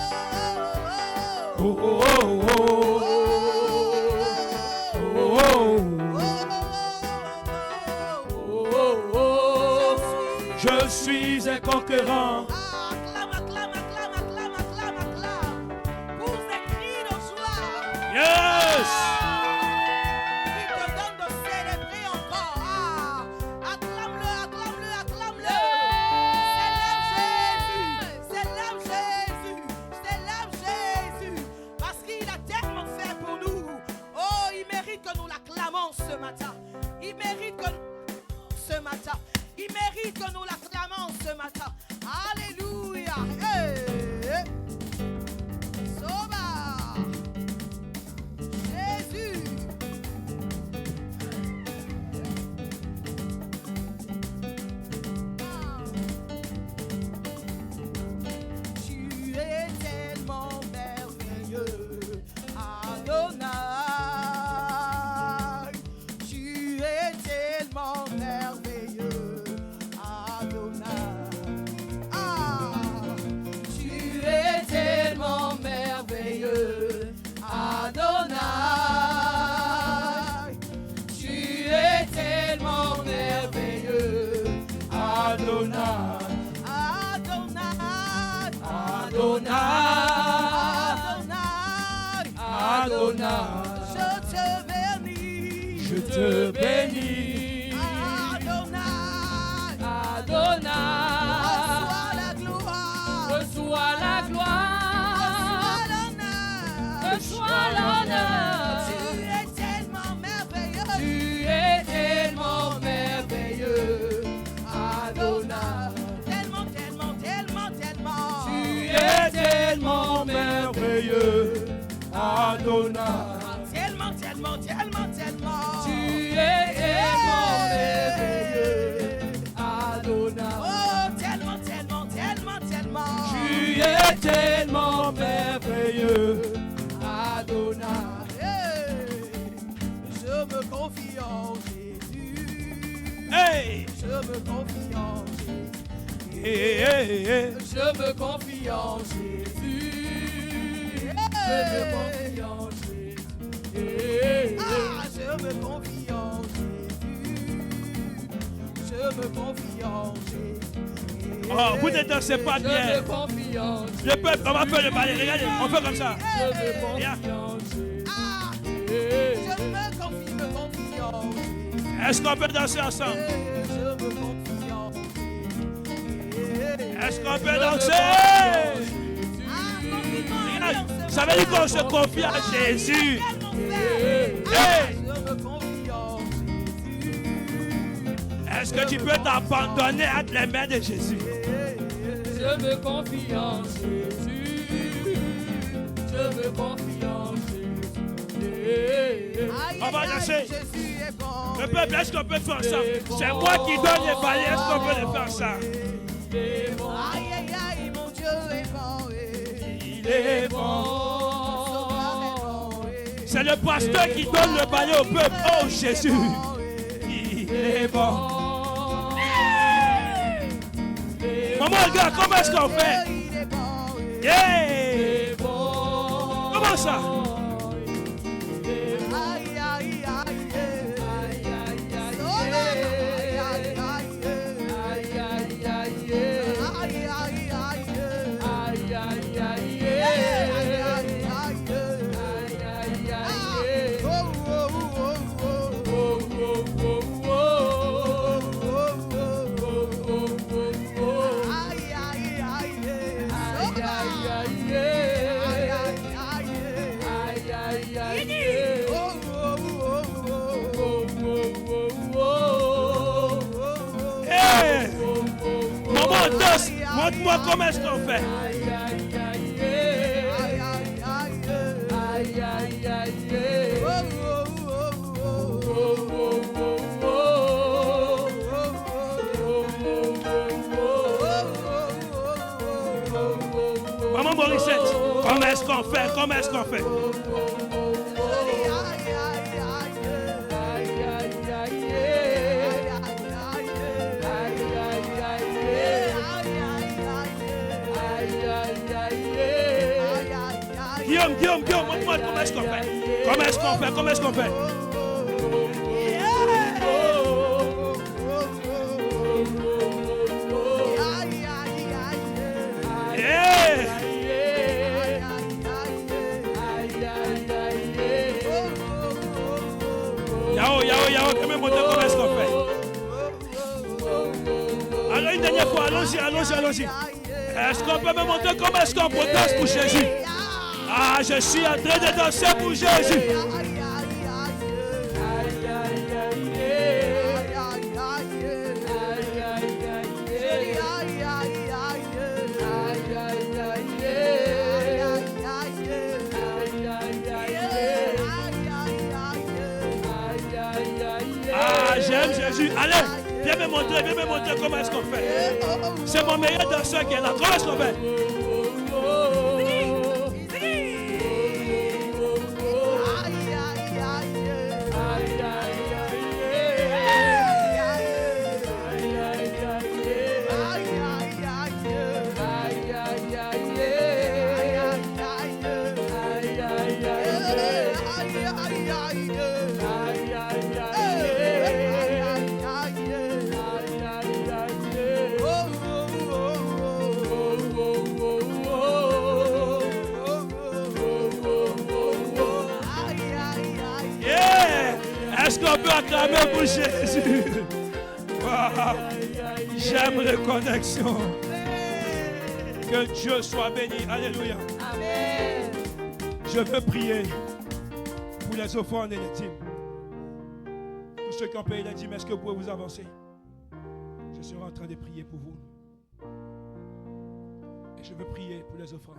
Je suis un conquérant. Acclame, acclame, acclame, acclame, acclame, acclame. Pour ces cris de joie. Yes. Il te donne de célébrer encore. Acclame-le, acclame-le, acclame-le. Célèbre Jésus. Célèbre Jésus. Parce qu'il a tellement fait pour nous. Oh, il mérite que nous l'acclamons ce matin. Il mérite que ce matin. Il mérite que nous l'acclamons ce matin. Alléluia. Hey. Sauva. Jésus. Tu es tellement merveilleux, Adonai. Tu es tellement merveilleux, Adonai. Tu es tellement merveilleux, Adonai. Tu es tellement merveilleux, Adonai. Adonai. Adonai. Je te bénis. Je te bénis. Adonai. Reçois la gloire. Reçois la gloire. Reçois l'honneur. Tu es tellement merveilleux. Tu es tellement merveilleux, Adonai. Tellement, tellement, tellement, tellement. Tu es tellement Merveilleux. Adonai. Tellement, tellement, tellement, tellement. Tu es tellement merveilleux, Adonai. Oh, tellement, tellement, tellement, tellement. Tu es tellement merveilleux. Adonai. Hey, je me confie en Jésus. Hey. Je me confie en Jésus. Hey, hey, hey. Je me confie en Jésus. Je me confie en Jésus. Ah, je me confie en Jésus. Je me confie en Jésus. Oh, vous ne dansez pas Je bien. me confie en Jésus. Le peuple, on va faire le balai. Regardez, on fait comme ça. Je me confie Yeah. en Jésus. Ah, je me confie en Jésus. Est-ce qu'on peut danser ensemble? Je me confie en Jésus. Est-ce qu'on peut danser? Ah, confie-moi Regarde, en ce ça veut dire qu'on se matin. confie à Jésus. Tellement fait. Ah, Hey. je me confie en Jésus. Est-ce que tu peux t'abandonner entre les mains de Jésus? Je me confie en Jésus. Je me confie en Jésus. Aïe, On va aïe, danser. aïe, Jésus est bon. Le peuple, est-ce qu'on peut faire ça? C'est moi qui donne les balais. Est-ce qu'on peut le faire ça? Aïe, aïe, aïe, mon Dieu est bon. Il est bon. Sauveur est bon. C'est le pasteur qui donne le balai au peuple. Oh Jésus. Il est bon. Maman, regarde, comment est-ce qu'on fait? Il est bon. Yeah! Comment ça? Aïe, aïe, aïe. Sauveur, aïe, aïe, aïe. Aïe, aïe, aïe. Oh, oh, oh, oh. Aïe, aïe, aïe. Sauveur. Aïe, aïe, aïe. Oh, oh, oh, oh. danse. Montre-moi comment est-ce qu'on fait. Maman Morissette, comment est-ce qu'on fait? Comment est-ce qu'on fait? Guillaume, montre-moi comment est-ce qu'on fait. Comment est-ce qu'on fait? Comment est-ce qu'on fait? Yao, comment est-ce qu'on fait? Alors une dernière fois, allons-y. Est-ce qu'on peut me montrer comment est-ce qu'on danse pour Jésus? Ah, je suis en train de danser pour Jésus. Ah, j'aime Jésus. Allez, viens me montrer comment est-ce qu'on fait. C'est mon meilleur danseur qui est là. Comment est-ce qu'on fait? Est-ce qu'on peut acclamer pour Jésus? Wow. J'aime reconnexion. Que Dieu soit béni. Alléluia. Amen. Je veux prier pour les offrandes et les dîmes. Tous ceux qui ont payé les dîmes, est-ce que vous pouvez vous avancer? Je serai en train de prier pour vous. Et je veux prier pour les offrandes.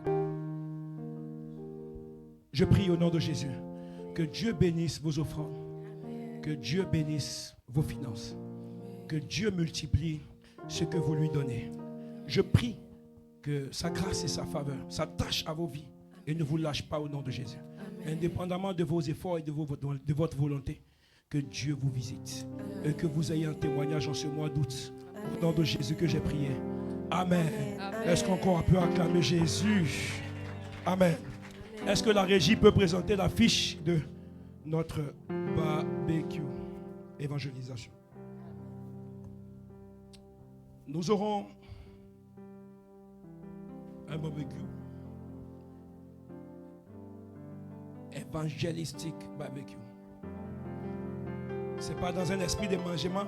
Je prie au nom de Jésus. Que Dieu bénisse vos offrandes. Que Dieu bénisse vos finances. Que Dieu multiplie ce que vous lui donnez. Je prie que sa grâce et sa faveur s'attachent à vos vies et ne vous lâchent pas au nom de Jésus. Amen. Indépendamment de vos efforts et de votre volonté, que Dieu vous visite. Et que vous ayez un témoignage en ce mois d'août. Au nom de Jésus que j'ai prié. Amen. Amen. Est-ce qu'on peut acclamer Jésus? Amen. Est-ce que la régie peut présenter la fiche de notre barbecue évangélisation? Nous aurons un barbecue évangélistique barbecue. Ce n'est pas dans un esprit de mangement,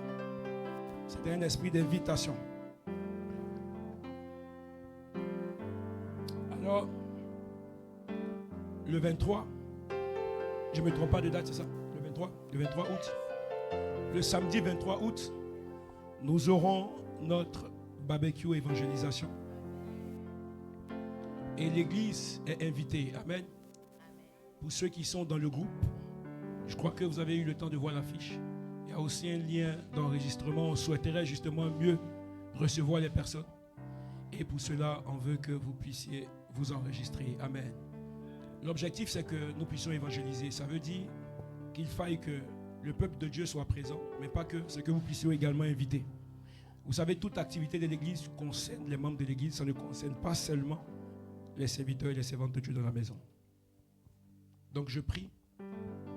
c'est un esprit d'invitation. Alors, le 23, je ne me trompe pas de date, c'est ça? Le 23 août. Le samedi 23 août, nous aurons notre barbecue évangélisation. Et l'église est invitée. Amen. Pour ceux qui sont dans le groupe, je crois que vous avez eu le temps de voir l'affiche. Il y a aussi un lien d'enregistrement. On souhaiterait justement mieux recevoir les personnes. Et pour cela, on veut que vous puissiez vous enregistrer. Amen. L'objectif, c'est que nous puissions évangéliser. Ça veut dire qu'il faille que le peuple de Dieu soit présent, mais pas que, c'est que vous puissiez également inviter. Vous savez, toute activité de l'église concerne les membres de l'église, ça ne concerne pas seulement les serviteurs et les servantes de Dieu dans la maison. Donc je prie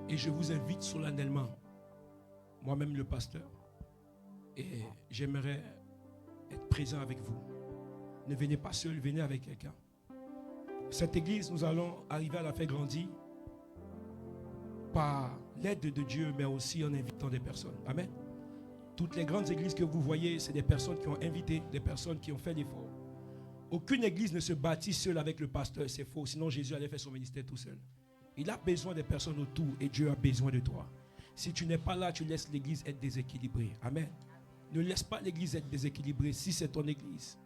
et je vous invite solennellement, moi-même le pasteur, et j'aimerais être présent avec vous. Ne venez pas seul, venez avec quelqu'un. Cette église, nous allons arriver à la faire grandir par l'aide de Dieu, mais aussi en invitant des personnes. Amen. Toutes les grandes églises que vous voyez, c'est des personnes qui ont invité, des personnes qui ont fait l'effort. Aucune église ne se bâtit seule avec le pasteur, c'est faux. Sinon Jésus allait faire son ministère tout seul. Il a besoin des personnes autour et Dieu a besoin de toi. Si tu n'es pas là, tu laisses l'église être déséquilibrée. Amen. Ne laisse pas l'église être déséquilibrée si c'est ton église.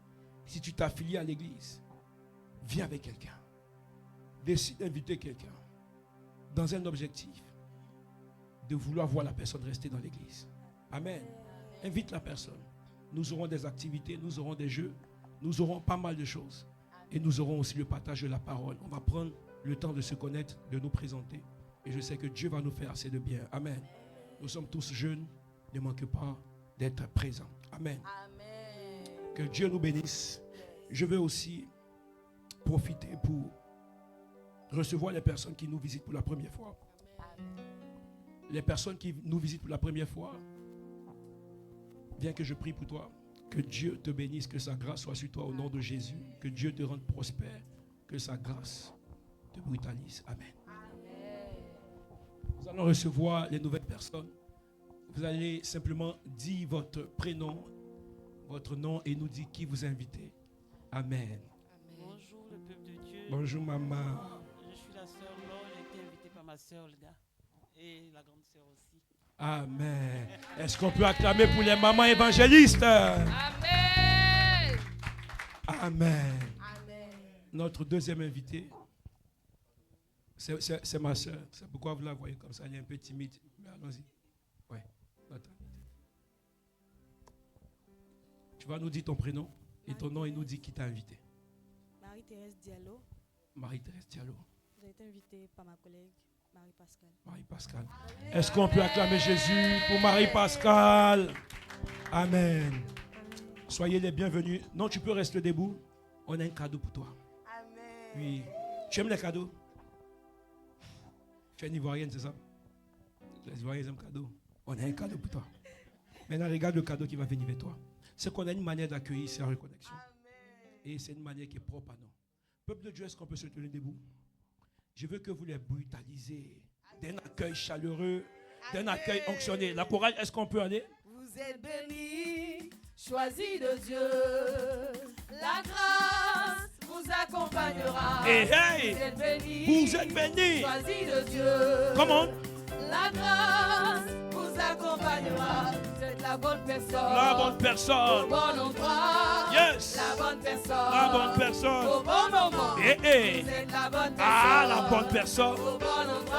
Si tu t'affilies à l'église, viens avec quelqu'un. Décide d'inviter quelqu'un dans un objectif de vouloir voir la personne rester dans l'église. Amen. Invite la personne. Nous aurons des activités, nous aurons des jeux, nous aurons pas mal de choses. Et nous aurons aussi le partage de la parole. On va prendre le temps de se connaître, de nous présenter. Et je sais que Dieu va nous faire assez de bien. Amen. Nous sommes tous jeunes. Ne manquez pas d'être présents. Amen. Que Dieu nous bénisse. Je veux aussi profiter pour recevoir les personnes qui nous visitent pour la première fois. Les personnes qui nous visitent pour la première fois, viens que je prie pour toi. Que Dieu te bénisse, que sa grâce soit sur toi au nom de Jésus. Que Dieu te rende prospère, que sa grâce te brutalise. Amen. Nous allons recevoir les nouvelles personnes. Vous allez simplement dire votre prénom, votre nom et nous dire qui vous invitez. Amen. Bonjour le peuple de Dieu. Bonjour maman. Je suis la sœur Laure, j'ai été invitée par ma sœur Olga et la grande sœur aussi. Amen. Est-ce qu'on peut acclamer pour les mamans évangélistes? Amen. Amen. Notre deuxième invité, c'est ma soeur. C'est pourquoi vous la voyez comme ça. Elle est un peu timide. Mais allons-y. Ouais. Notre invité. Tu vas nous dire ton prénom et ton nom et nous dire qui t'a invité. Marie-Thérèse Diallo. Marie-Thérèse Diallo. J'ai été invitée par ma collègue Marie-Pascale. Marie-Pascale. Est-ce qu'on peut acclamer Jésus pour Marie-Pascale? Amen. Soyez les bienvenus. Non, tu peux rester debout. On a un cadeau pour toi. Amen. Oui. Tu aimes les cadeaux? Tu es une Ivoirienne, c'est ça? Les Ivoiriens aiment les cadeaux. On a un cadeau pour toi. Maintenant, regarde le cadeau qui va venir vers toi. C'est qu'on a une manière d'accueillir ces reconnexions. Et c'est une manière qui est propre à nous. Peuple de Dieu, est-ce qu'on peut se tenir debout? Je veux que vous les brutalisez d'un accueil chaleureux, d'un accueil onctionné. La chorale, est-ce qu'on peut aller? Vous êtes bénis, choisis de Dieu. La grâce vous accompagnera. Hey, hey! Vous êtes bénis, Vous êtes bénis! choisis de Dieu. Comment? La grâce vous accompagnera. Vous êtes la bonne personne. La bonne Au personne. bon endroit. Yes! La bonne personne. La bonne personne. Au bon moment. Eh, eh! Vous êtes la bonne personne. Ah, la bonne personne. Au bon endroit.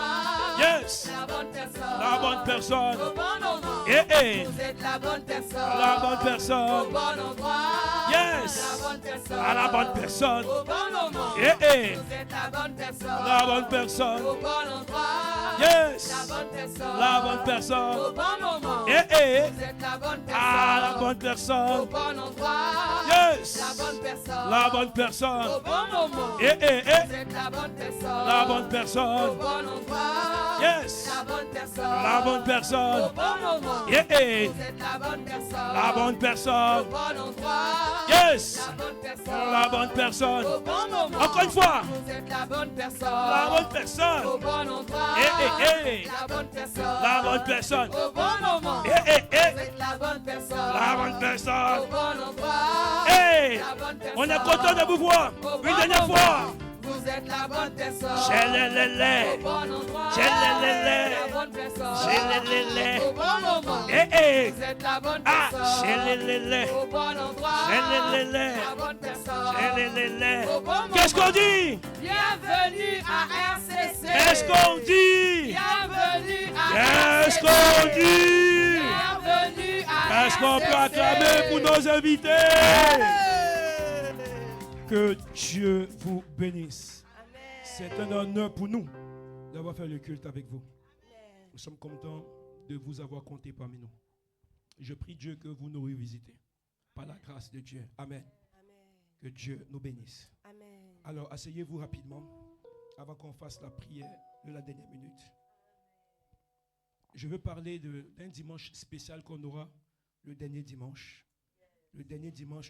Yes! La bonne personne. La bonne personne. Au bon moment. Eh, eh! Vous êtes la bonne personne. La bonne Au personne. bon endroit. Yes! La bonne personne. À la bonne personne. Au bon moment. Eh, eh! Vous êtes la bonne personne. La bonne personne. Au bon endroit. Yes! La bonne personne. La bonne personne. Au bon moment. Eh, eh! Vous êtes la bonne personne. Ah, la bonne Au personne. bon endroit. Yes! La bonne personne. La bonne Au personne. bon moment. Eh, eh, Vous eh! êtes la bonne personne. La bonne Au personne. bon endroit. Yes! La bonne personne. La bonne Au personne. bon moment. Eh, eh! Vous êtes la bonne personne. La bonne Au personne. bon endroit. Yes! La bonne personne. La bonne personne. Au bon moment. Encore une fois. Vous êtes la bonne personne. La bonne personne. Au bon endroit. Eh, eh, eh. La bonne personne. La bonne personne. Au bon moment. Eh, eh, Vous eh! êtes la bonne personne. La bonne Au personne. bon endroit. Hey! La bonne personne. On est content de vous voir. Au bon Une dernière moment. fois. Vous êtes la bonne personne. Chelelele. Au bon endroit. Chelelele. La bonne personne. Chelelele. Au bon moment. Eh, eh! Vous êtes la bonne Ah! personne. Chelelele. Au bon endroit. Chelelele. La bonne personne. Chelelele. Au bon moment. Qu'est-ce qu'on dit? Bienvenue à RCC. Qu'est-ce qu'on dit? Bienvenue à Qu'est-ce RCC. qu'on dit? Bienvenue à Est-ce qu'on peut RCC. acclamer pour nos invités? Hey. Que Dieu vous bénisse. Amen. C'est un honneur pour nous d'avoir fait le culte avec vous. Nous sommes contents de vous avoir compté parmi nous. Je prie Dieu que vous nous revisitez par la grâce de Dieu. Amen. Que Dieu nous bénisse. Amen. Alors, asseyez-vous rapidement avant qu'on fasse la prière de la dernière minute. Je veux parler d'un dimanche spécial qu'on aura le dernier dimanche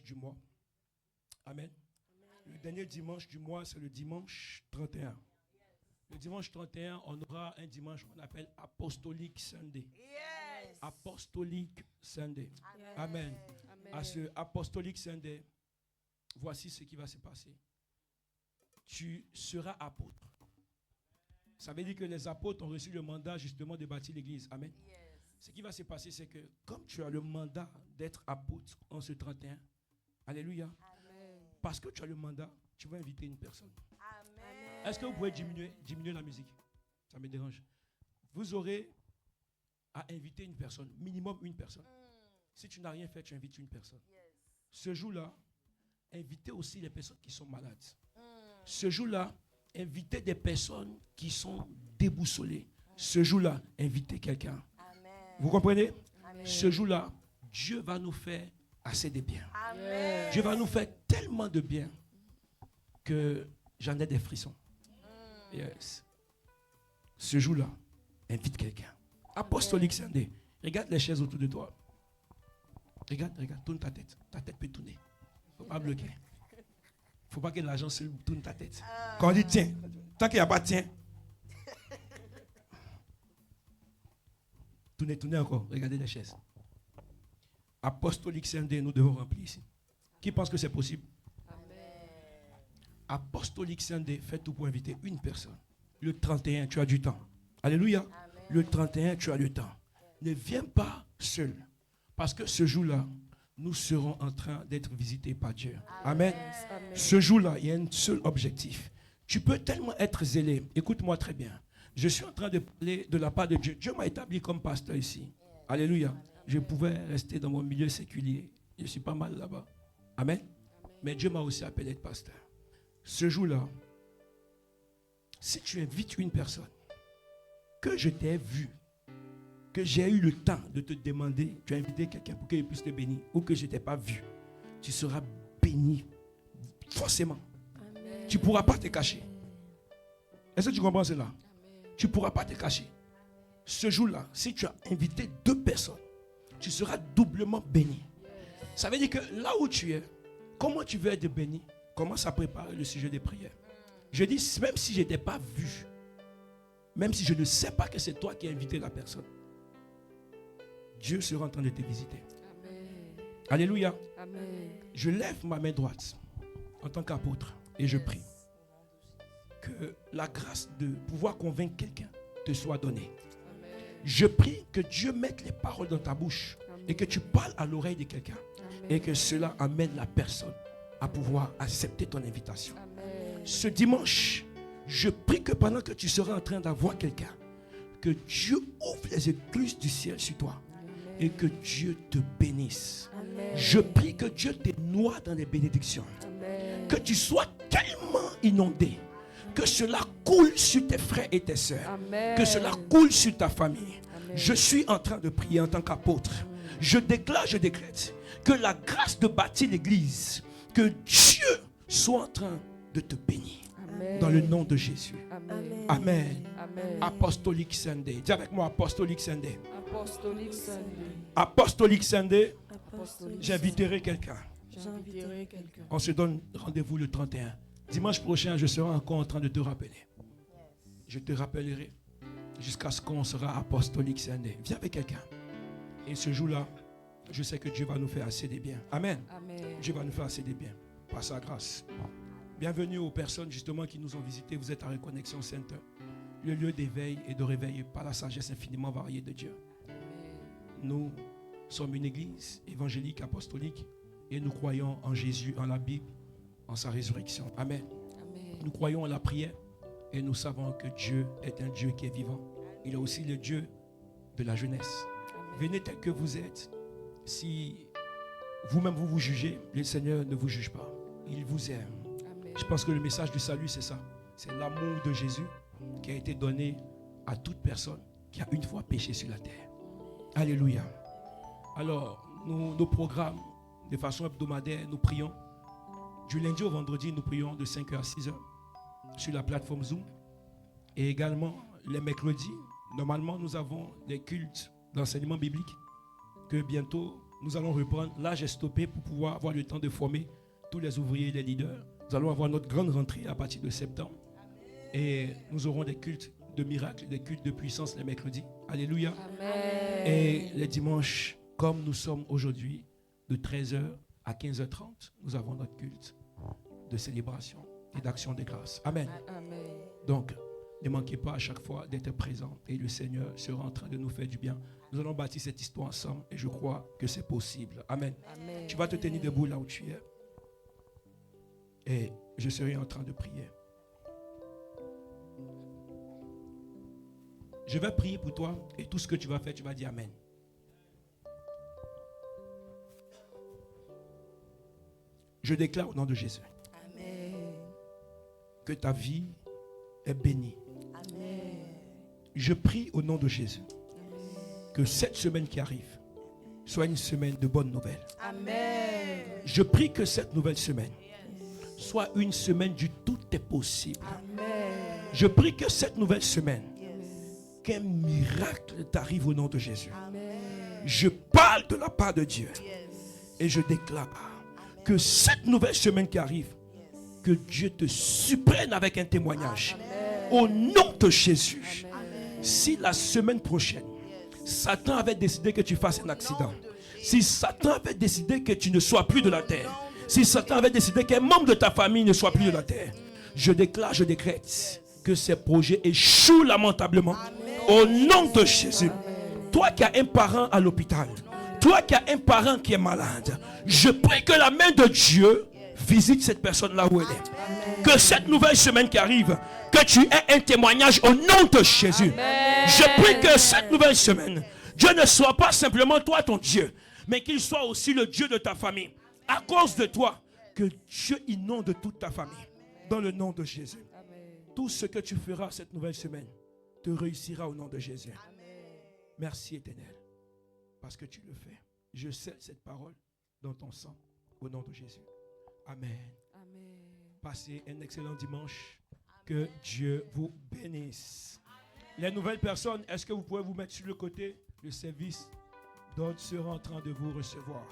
du mois. Amen. Le dernier dimanche du mois, c'est le dimanche 31. Le dimanche 31, on aura un dimanche qu'on appelle Apostolic Sunday. Yes. Apostolic Sunday. Amen. À ce Apostolic Sunday, voici ce qui va se passer. Tu seras apôtre. Ça veut dire que les apôtres ont reçu le mandat justement de bâtir l'église. Amen. Yes. Ce qui va se passer, c'est que comme tu as le mandat d'être apôtre en ce 31, alléluia, parce que tu as le mandat, tu vas inviter une personne. Amen. Est-ce que vous pouvez diminuer la musique? Ça me dérange. Vous aurez à inviter une personne, minimum une personne. Si tu n'as rien fait, tu invites une personne. Ce jour-là, invitez aussi les personnes qui sont malades. Ce jour-là, invitez des personnes qui sont déboussolées. Ce jour-là, invitez quelqu'un. Vous comprenez? Amen. Ce jour-là, Dieu va nous faire assez de bien. Amen. Dieu va nous faire tellement de bien que j'en ai des frissons. Yes. Ce jour-là, invite quelqu'un. Apostolique Sunday, regarde les chaises autour de toi. Regarde, tourne ta tête. Ta tête peut tourner. Il ne faut pas bloquer. Il ne faut pas que l'argent se tourne ta tête. Quand on dit tiens, tant qu'il n'y a pas tiens. Tournez encore. Regardez les chaises. Apostolique Sunday, nous devons remplir ici. Qui pense que c'est possible? Apostolique Sunday, fais tout pour inviter une personne. Le 31, tu as du temps. Alléluia. Amen. Le 31, tu as du temps. Ne viens pas seul. Parce que ce jour-là, nous serons en train d'être visités par Dieu. Amen. Amen. Ce jour-là, il y a un seul objectif. Tu peux tellement être zélé. Écoute-moi très bien. Je suis en train de parler de la part de Dieu. Dieu m'a établi comme pasteur ici. Alléluia. Je pouvais rester dans mon milieu séculier. Je suis pas mal là-bas. Amen. Mais Dieu m'a aussi appelé être pasteur. Ce jour-là, si tu invites une personne que je t'ai vu, que j'ai eu le temps de te demander, tu as invité quelqu'un pour qu'il puisse te bénir, ou que je ne t'ai pas vu, tu seras béni forcément. Amen. Tu ne pourras pas te cacher. Est-ce que tu comprends cela? Amen. Tu ne pourras pas te cacher. Ce jour-là, si tu as invité 2 personnes, tu seras doublement béni. Ça veut dire que là où tu es, comment tu veux être béni? Commence à préparer le sujet des prières. Je dis, même si je n'étais pas vu, même si je ne sais pas que c'est toi qui as invité la personne, Dieu sera en train de te visiter. Amen. Alléluia. Amen. Je lève ma main droite en tant qu'apôtre et je prie que la grâce de pouvoir convaincre quelqu'un te soit donnée. Amen. Je prie que Dieu mette les paroles dans ta bouche. Amen. Et que tu parles à l'oreille de quelqu'un. Amen. Et que cela amène la personne à pouvoir accepter ton invitation. Amen. Ce dimanche, je prie que pendant que tu seras en train d'avoir quelqu'un, que Dieu ouvre les écluses du ciel sur toi. Amen. Et que Dieu te bénisse. Amen. Je prie que Dieu te noie dans les bénédictions. Amen. Que tu sois tellement inondé. Que cela coule sur tes frères et tes sœurs. Amen. Que cela coule sur ta famille. Amen. Je suis en train de prier en tant qu'apôtre. Je déclare, je décrète que la grâce de bâtir l'église, que Dieu soit en train de te bénir. Amen. Dans le nom de Jésus. Amen. Amen. Amen. Apostolique Sunday. Dis avec moi, Apostolique Sunday. Apostolique Sunday. Apostolique Sunday. J'inviterai quelqu'un. J'inviterai quelqu'un. On se donne rendez-vous le 31. Dimanche prochain, je serai encore en train de te rappeler. Je te rappellerai jusqu'à ce qu'on sera Apostolique Sunday. Viens avec quelqu'un. Et ce jour-là, je sais que Dieu va nous faire assez de bien. Amen. Amen. Dieu va nous faire assez de bien. Par sa grâce. Bienvenue aux personnes justement qui nous ont visités. Vous êtes à Reconnexion Center, le lieu d'éveil et de réveil par la sagesse infiniment variée de Dieu. Amen. Nous sommes une église évangélique apostolique et nous croyons en Jésus, en la Bible, en sa résurrection. Amen. Amen. Nous croyons en la prière et nous savons que Dieu est un Dieu qui est vivant. Il est aussi le Dieu de la jeunesse. Amen. Venez tel que vous êtes. Si vous-même vous jugez, le Seigneur ne vous juge pas. Il vous aime. Amen. Je pense que le message du salut, c'est ça. C'est l'amour de Jésus qui a été donné à toute personne qui a une fois péché sur la terre. Alléluia. Alors, nos programmes, de façon hebdomadaire, nous prions. Du lundi au vendredi, nous prions de 5h à 6h sur la plateforme Zoom. Et également, les mercredis, normalement, nous avons des cultes d'enseignement biblique que bientôt, nous allons reprendre. Là, j'ai stoppé pour pouvoir avoir le temps de former tous les ouvriers et les leaders. Nous allons avoir notre grande rentrée à partir de septembre. Et nous aurons des cultes de miracles, des cultes de puissance les mercredis. Alléluia. Amen. Et les dimanches, comme nous sommes aujourd'hui, de 13h à 15h30, nous avons notre culte de célébration et d'action de grâce. Amen. Amen. Donc, ne manquez pas à chaque fois d'être présent et le Seigneur sera en train de nous faire du bien. Nous allons bâtir cette histoire ensemble et je crois que c'est possible. Amen. Amen. Tu vas te tenir debout là où tu es. Et je serai en train de prier. Je vais prier pour toi et tout ce que tu vas faire, tu vas dire Amen. Je déclare au nom de Jésus que ta vie est bénie. Je prie au nom de Jésus que cette semaine qui arrive soit une semaine de bonnes nouvelles. Je prie que cette nouvelle semaine soit une semaine du tout est possible. Je prie que cette nouvelle semaine, qu'un miracle t'arrive au nom de Jésus. Je parle de la part de Dieu et je déclare que cette nouvelle semaine qui arrive, que Dieu te surprenne avec un témoignage. Au nom de Jésus. Si la semaine prochaine, Satan avait décidé que tu fasses un accident, si Satan avait décidé que tu ne sois plus de la terre, si Satan avait décidé qu'un membre de ta famille ne soit plus de la terre, je déclare, je décrète que ces projets échouent lamentablement. Au nom de Jésus. Toi qui as un parent à l'hôpital, toi qui as un parent qui est malade, je prie que la main de Dieu visite cette personne là où elle est. Que cette nouvelle semaine qui arrive, que tu aies un témoignage au nom de Jésus. Je prie que cette nouvelle semaine, Dieu ne soit pas simplement toi ton Dieu, mais qu'il soit aussi le Dieu de ta famille. À cause de toi, que Dieu inonde toute ta famille. Dans le nom de Jésus. Tout ce que tu feras cette nouvelle semaine te réussira au nom de Jésus. Merci Éternel, parce que tu le fais. Je scelle cette parole dans ton sang, au nom de Jésus. Amen. Passez un excellent dimanche. Que Dieu vous bénisse. Les nouvelles personnes, est-ce que vous pouvez vous mettre sur le côté? Le service d'autres sera en train de vous recevoir.